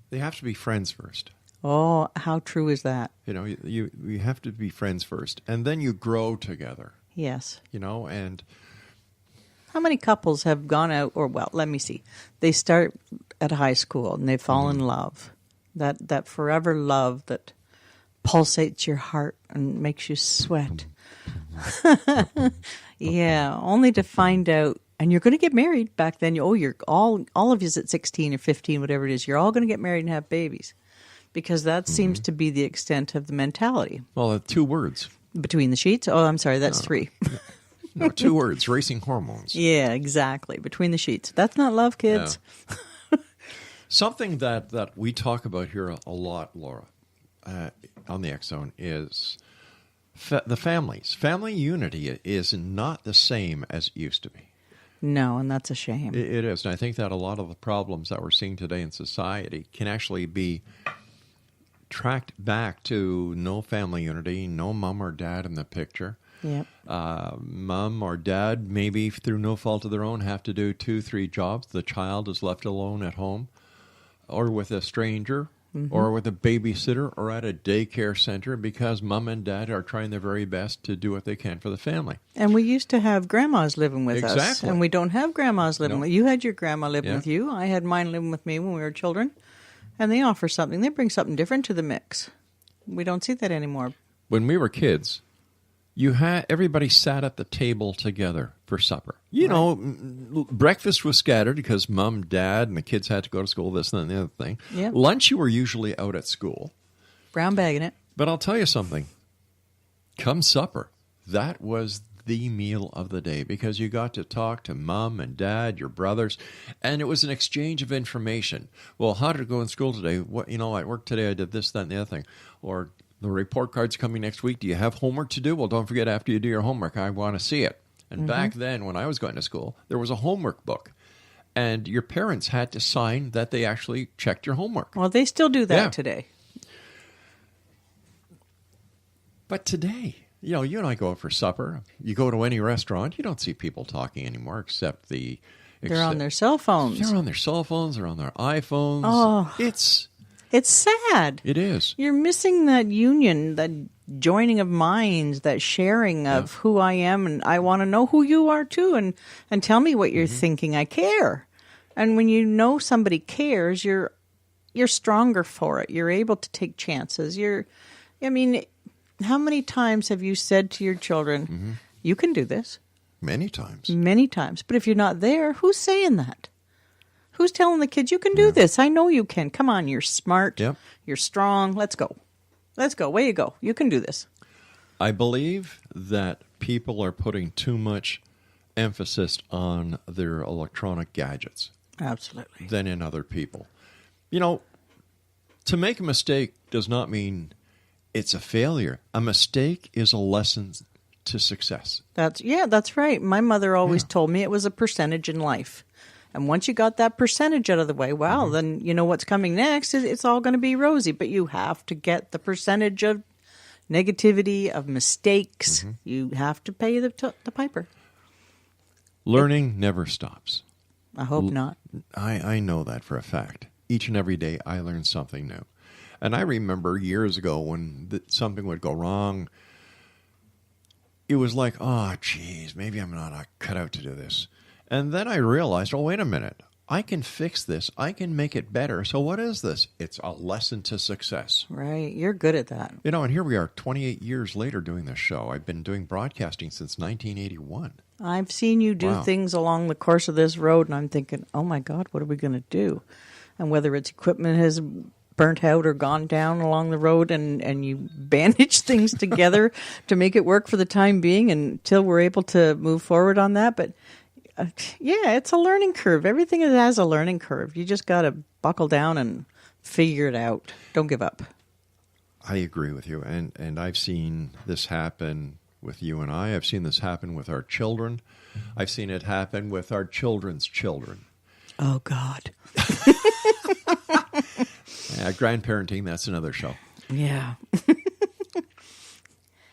[SPEAKER 4] they have to be friends first.
[SPEAKER 1] Oh, how true is that?
[SPEAKER 4] You know, you have to be friends first, and then you grow together.
[SPEAKER 1] Yes.
[SPEAKER 4] You know, and...
[SPEAKER 1] How many couples have gone out, or, well, let me see. They start at high school, and they fall in love. That forever love that pulsates your heart and makes you sweat. Yeah, only to find out, and you're going to get married back then. You're all of you at 16 or 15, whatever it is, you're all going to get married and have babies. Because that seems to be the extent of the mentality.
[SPEAKER 4] Well, 2 words.
[SPEAKER 1] Between the sheets? Oh, I'm sorry, that's 3.
[SPEAKER 4] No, 2 words, racing hormones.
[SPEAKER 1] Yeah, exactly. Between the sheets. That's not love, kids.
[SPEAKER 4] Yeah. Something that we talk about here a lot, Laura, on the X Zone is the families. Family unity is not the same as it used to be.
[SPEAKER 1] No, and that's a shame.
[SPEAKER 4] It is. And I think that a lot of the problems that we're seeing today in society can actually be tracked back to no family unity, no mom or dad in the picture.
[SPEAKER 1] Yep.
[SPEAKER 4] Mom or dad, maybe through no fault of their own, have to do 2-3 jobs. The child is left alone at home or with a stranger or with a babysitter or at a daycare center because mom and dad are trying their very best to do what they can for the family.
[SPEAKER 1] And we used to have grandmas living with us.
[SPEAKER 4] Exactly.
[SPEAKER 1] And we don't have grandmas living with you. You had your grandma living
[SPEAKER 4] Yeah.
[SPEAKER 1] with you. I had mine living with me when we were children. And they offer something. They bring something different to the mix. We don't see that anymore.
[SPEAKER 4] When we were kids, everybody sat at the table together for supper. You know, breakfast was scattered because mom, dad, and the kids had to go to school, this and the other thing.
[SPEAKER 1] Yep.
[SPEAKER 4] Lunch, you were usually out at school.
[SPEAKER 1] Brown bagging it.
[SPEAKER 4] But I'll tell you something. Come supper, that was the meal of the day because you got to talk to mom and dad, your brothers, and it was an exchange of information. Well, how did it go in school today? What, at work today I did this, that, and the other thing. Or the report card's coming next week. Do you have homework to do? Well, don't forget after you do your homework, I want to see it. And back then, when I was going to school, there was a homework book. And your parents had to sign that they actually checked your homework.
[SPEAKER 1] Well, they still do that today.
[SPEAKER 4] But today, you and I go out for supper. You go to any restaurant, you don't see people talking anymore except
[SPEAKER 1] they're on their cell phones.
[SPEAKER 4] They're on their cell phones. They're on their iPhones.
[SPEAKER 1] Oh.
[SPEAKER 4] It's
[SPEAKER 1] sad.
[SPEAKER 4] It is.
[SPEAKER 1] You're missing that union, that joining of minds, that sharing of who I am, and I want to know who you are too, and tell me what you're thinking. I care. And when you know somebody cares, you're stronger for it. You're able to take chances. How many times have you said to your children, you can do this?
[SPEAKER 4] Many times.
[SPEAKER 1] Many times. But if you're not there, who's saying that? Who's telling the kids, you can do this? I know you can. Come on, you're smart.
[SPEAKER 4] Yep.
[SPEAKER 1] You're strong. Let's go. Let's go. Way you go. You can do this.
[SPEAKER 4] I believe that people are putting too much emphasis on their electronic gadgets.
[SPEAKER 1] Absolutely.
[SPEAKER 4] Than in other people. To make a mistake does not mean it's a failure. A mistake is a lesson to success.
[SPEAKER 1] That's right. My mother always told me it was a percentage in life. And once you got that percentage out of the way, then you know what's coming next. It's all going to be rosy. But you have to get the percentage of negativity, of mistakes. You have to pay the piper.
[SPEAKER 4] Learning never stops.
[SPEAKER 1] I hope not.
[SPEAKER 4] I know that for a fact. Each and every day I learn something new. And I remember years ago when something would go wrong, it was like, oh, geez, maybe I'm not cut out to do this. And then I realized, oh, wait a minute. I can fix this. I can make it better. So what is this? It's a lesson to success.
[SPEAKER 1] Right. You're good at that.
[SPEAKER 4] You know, and here we are 28 years later doing this show. I've been doing broadcasting since 1981.
[SPEAKER 1] I've seen you do things along the course of this road, and I'm thinking, oh, my God, what are we going to do? And whether it's equipment has burnt out or gone down along the road, and you bandage things together to make it work for the time being until we're able to move forward on that. But yeah, it's a learning curve. Everything has a learning curve. You just got to buckle down and figure it out. Don't give up.
[SPEAKER 4] I agree with you. And I've seen this happen with you and I. I've seen this happen with our children. I've seen it happen with our children's children.
[SPEAKER 1] Oh, God.
[SPEAKER 4] Grandparenting, that's another show.
[SPEAKER 1] Yeah.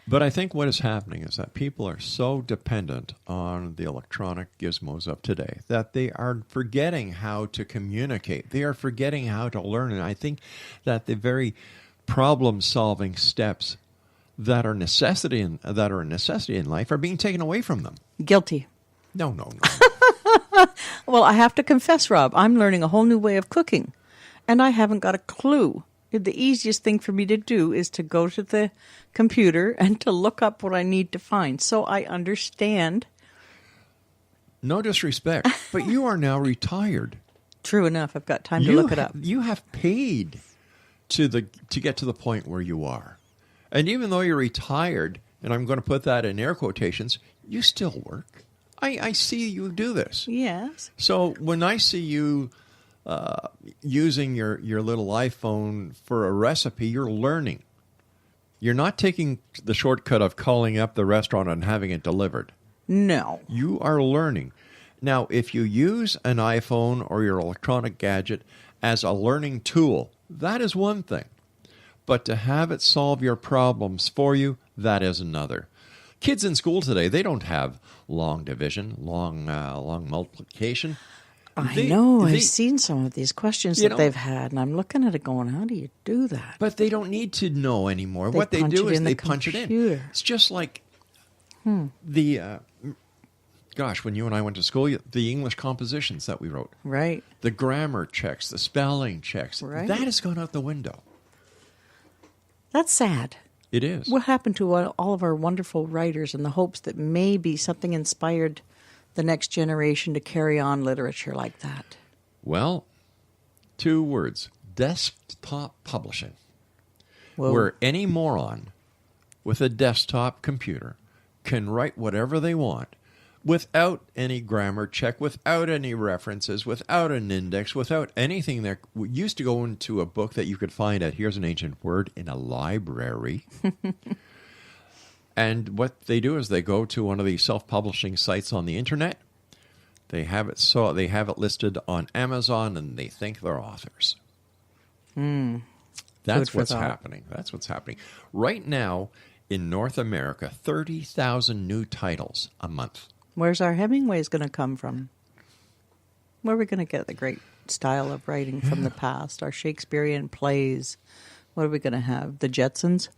[SPEAKER 4] But I think what is happening is that people are so dependent on the electronic gizmos of today that they are forgetting how to communicate. They are forgetting how to learn. And I think that the very problem-solving steps that are a necessity in life are being taken away from them.
[SPEAKER 1] Guilty.
[SPEAKER 4] No.
[SPEAKER 1] Well, I have to confess, Rob, I'm learning a whole new way of cooking, and I haven't got a clue. The easiest thing for me to do is to go to the computer and to look up what I need to find. So I understand.
[SPEAKER 4] No disrespect, but you are now retired.
[SPEAKER 1] True enough. I've got time to look it up.
[SPEAKER 4] You have paid to get to the point where you are. And even though you're retired, and I'm going to put that in air quotations, you still work. I see you do this.
[SPEAKER 1] Yes.
[SPEAKER 4] So when I see you using your little iPhone for a recipe, you're learning. You're not taking the shortcut of calling up the restaurant and having it delivered.
[SPEAKER 1] No.
[SPEAKER 4] You are learning. Now, if you use an iPhone or your electronic gadget as a learning tool, that is one thing. But to have it solve your problems for you, that is another. Kids in school today, they don't have long division, long multiplication.
[SPEAKER 1] I know. I've seen some of these questions that they've had, and I'm looking at it going, how do you do that?
[SPEAKER 4] But they don't need to know anymore. What they do is they punch it in. It's just like the, when you and I went to school, the English compositions that we wrote.
[SPEAKER 1] Right.
[SPEAKER 4] The grammar checks, the spelling checks. Right. That has gone out the window.
[SPEAKER 1] That's sad.
[SPEAKER 4] It is.
[SPEAKER 1] What happened to all of our wonderful writers in the hopes that maybe something inspired the next generation to carry on literature like that?
[SPEAKER 4] Well, 2 words. Desktop publishing.
[SPEAKER 1] Whoa.
[SPEAKER 4] Where any moron with a desktop computer can write whatever they want without any grammar check, without any references, without an index, without anything that used to go into a book that you could find at, here's an ancient word, in a library. And what they do is they go to one of these self-publishing sites on the internet. They have it listed on Amazon, and they think they're authors. That's what's happening. That's what's happening. Right now, in North America, 30,000 new titles a month.
[SPEAKER 1] Where's our Hemingways going to come from? Where are we going to get the great style of writing from the past? Our Shakespearean plays. What are we going to have? The Jetsons?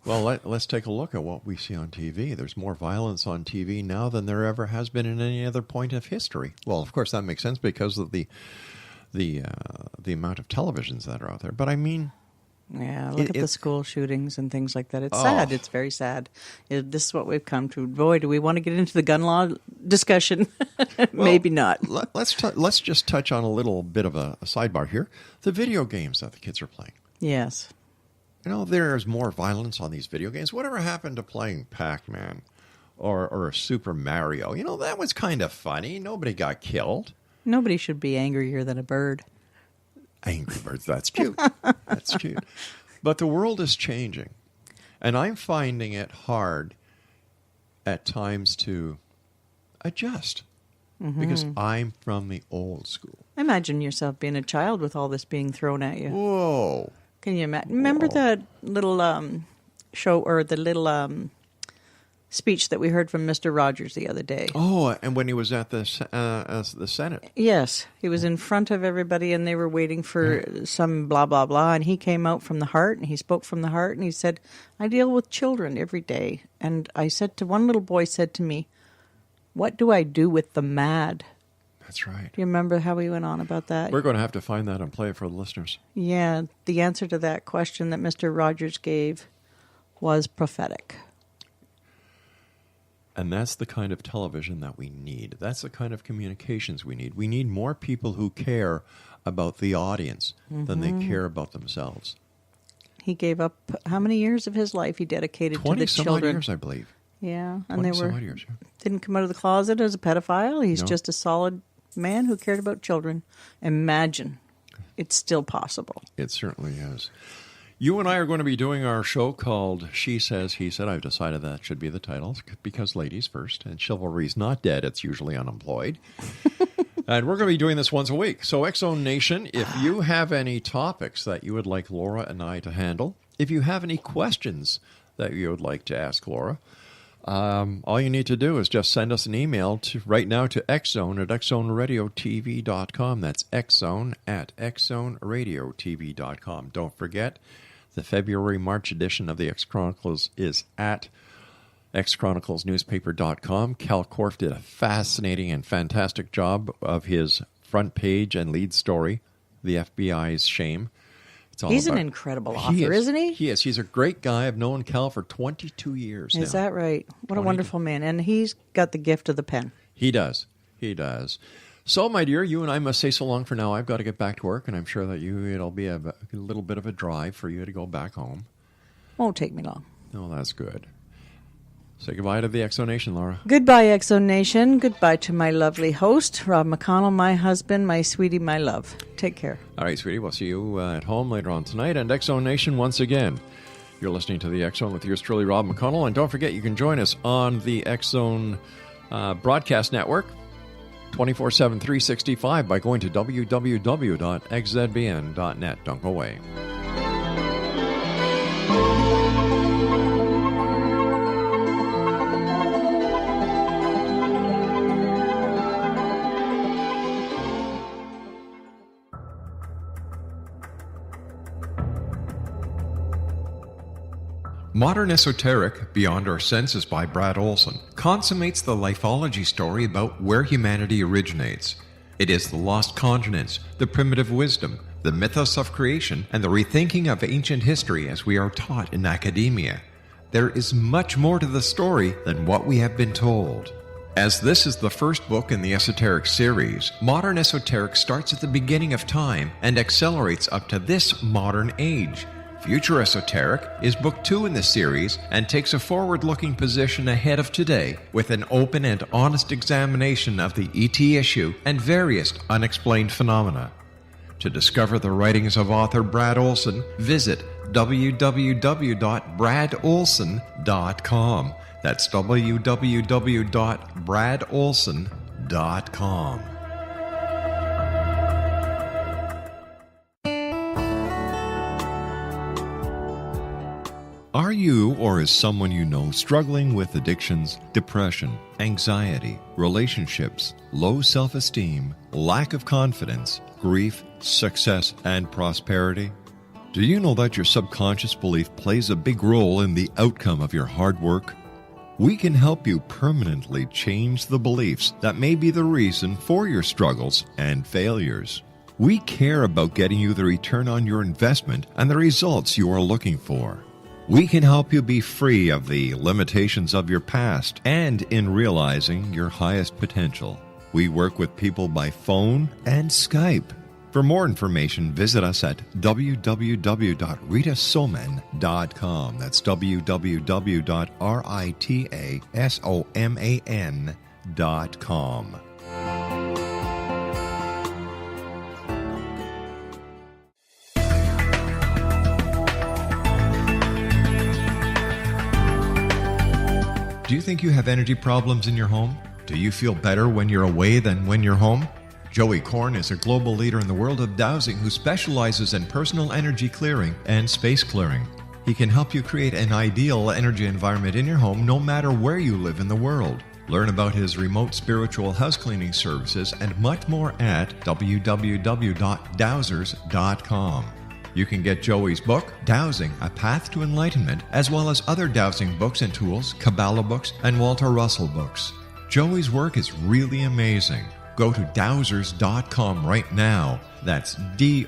[SPEAKER 4] Well, let's take a look at what we see on TV. There's more violence on TV now than there ever has been in any other point of history. Well, of course, that makes sense because of the amount of televisions that are out there. But I mean...
[SPEAKER 1] Yeah, look at the school shootings and things like that. It's sad. It's very sad. This is what we've come to. Boy, do we want to get into the gun law discussion? Maybe not.
[SPEAKER 4] Let's just touch on a little bit of a sidebar here. The video games that the kids are playing.
[SPEAKER 1] Yes.
[SPEAKER 4] You know, there's more violence on these video games. Whatever happened to playing Pac-Man or Super Mario? You know, that was kind of funny. Nobody got killed.
[SPEAKER 1] Nobody should be angrier than a bird.
[SPEAKER 4] Angry Birds, that's cute. That's cute. But the world is changing. And I'm finding it hard at times to adjust. Because I'm from the old school.
[SPEAKER 1] Imagine yourself being a child with all this being thrown at you.
[SPEAKER 4] Whoa.
[SPEAKER 1] Can you imagine? Remember that little show or the little speech that we heard from Mr. Rogers the other day?
[SPEAKER 4] Oh, and when he was at the Senate.
[SPEAKER 1] Yes. He was in front of everybody and they were waiting for some blah, blah, blah. And he came out from the heart and he spoke from the heart and he said, I deal with children every day. And I said to one little boy said to me, what do I do with the mad?
[SPEAKER 4] That's right.
[SPEAKER 1] Do you remember how we went on about that?
[SPEAKER 4] We're going to have to find that and play it for the listeners.
[SPEAKER 1] Yeah, the answer to that question that Mr. Rogers gave was prophetic.
[SPEAKER 4] And that's the kind of television that we need. That's the kind of communications we need. We need more people who care about the audience than they care about themselves.
[SPEAKER 1] He gave up how many years of his life he dedicated to the
[SPEAKER 4] 20-some
[SPEAKER 1] children?
[SPEAKER 4] odd years, I believe.
[SPEAKER 1] Yeah, and they were
[SPEAKER 4] 20-some odd years, yeah.
[SPEAKER 1] Didn't come out of the closet as a pedophile. He's
[SPEAKER 4] No.
[SPEAKER 1] just a solid man who cared about children. Imagine, it's still possible.
[SPEAKER 4] It certainly is. You and I are going to be doing our show called She Says, He Said. I've decided that should be the title because ladies first, and chivalry's not dead. It's usually unemployed. And we're going to be doing this once a week. So, X-Zone Nation, if you have any topics that you would like Laura and I to handle, if you have any questions that you would like to ask Laura, all you need to do is just send us an email right now to xzone at xzoneradiotv.com. That's xzone at xzoneradiotv.com. Don't forget, the February-March edition of the X Chronicles is at xchroniclesnewspaper.com. Cal Korff did a fascinating and fantastic job of his front page and lead story, The FBI's Shame.
[SPEAKER 1] He's an incredible author, isn't he?
[SPEAKER 4] He is. He's a great guy. I've known Cal for 22 years now.
[SPEAKER 1] Is that right? What a wonderful man. And he's got the gift of the pen.
[SPEAKER 4] He does. He does. So, my dear, you and I must say so long for now. I've got to get back to work, and I'm sure that it'll be a little bit of a drive for you to go back home.
[SPEAKER 1] Won't take me long.
[SPEAKER 4] Oh, that's good. Say goodbye to the X-Zone Nation, Laura.
[SPEAKER 1] Goodbye, X-Zone Nation. Goodbye to my lovely host, Rob McConnell, my husband, my sweetie, my love. Take care.
[SPEAKER 4] All right, sweetie. We'll see you at home later on tonight. And X-Zone Nation, once again, you're listening to the X-Zone with yours truly, Rob McConnell. And don't forget, you can join us on the X-Zone broadcast network 24/7, 365 by going to www.xzbn.net. Don't go away.
[SPEAKER 6] Modern Esoteric, Beyond Our Senses by Brad Olson, consummates the lifeology story about where humanity originates. It is the lost continents, the primitive wisdom, the mythos of creation, and the rethinking of ancient history as we are taught in academia. There is much more to the story than what we have been told. As this is the first book in the Esoteric series, Modern Esoteric starts at the beginning of time and accelerates up to this modern age. Future Esoteric is book 2 in the series and takes a forward-looking position ahead of today with an open and honest examination of the ET issue and various unexplained phenomena. To discover the writings of author Brad Olson, visit www.bradolson.com. That's www.bradolson.com.
[SPEAKER 4] Are you or is someone you know struggling with addictions, depression, anxiety, relationships, low self-esteem, lack of confidence, grief, success, and prosperity? Do you know that your subconscious belief plays a big role in the outcome of your hard work? We can help you permanently change the beliefs that may be the reason for your struggles and failures. We care about getting you the return on your investment and the results you are looking for. We can help you be free of the limitations of your past and in realizing your highest potential. We work with people by phone and Skype. For more information, visit us at www.ritasoman.com. That's www.ritasoman.com.
[SPEAKER 6] Do you think you have energy problems in your home? Do you feel better when you're away than when you're home? Joey Korn is a global leader in the world of dowsing who specializes in personal energy clearing and space clearing. He can help you create an ideal energy environment in your home no matter where you live in the world. Learn about his remote spiritual house cleaning services and much more at www.dowsers.com. You can get Joey's book, Dowsing, A Path to Enlightenment, as well as other dowsing books and tools, Kabbalah books, and Walter Russell books. Joey's work is really amazing.
[SPEAKER 4] Go to dowsers.com right now. That's DOWSERS.com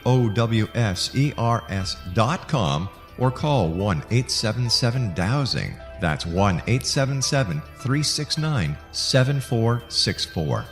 [SPEAKER 4] or call 1-877-DOWSING. That's 1-877-369-7464.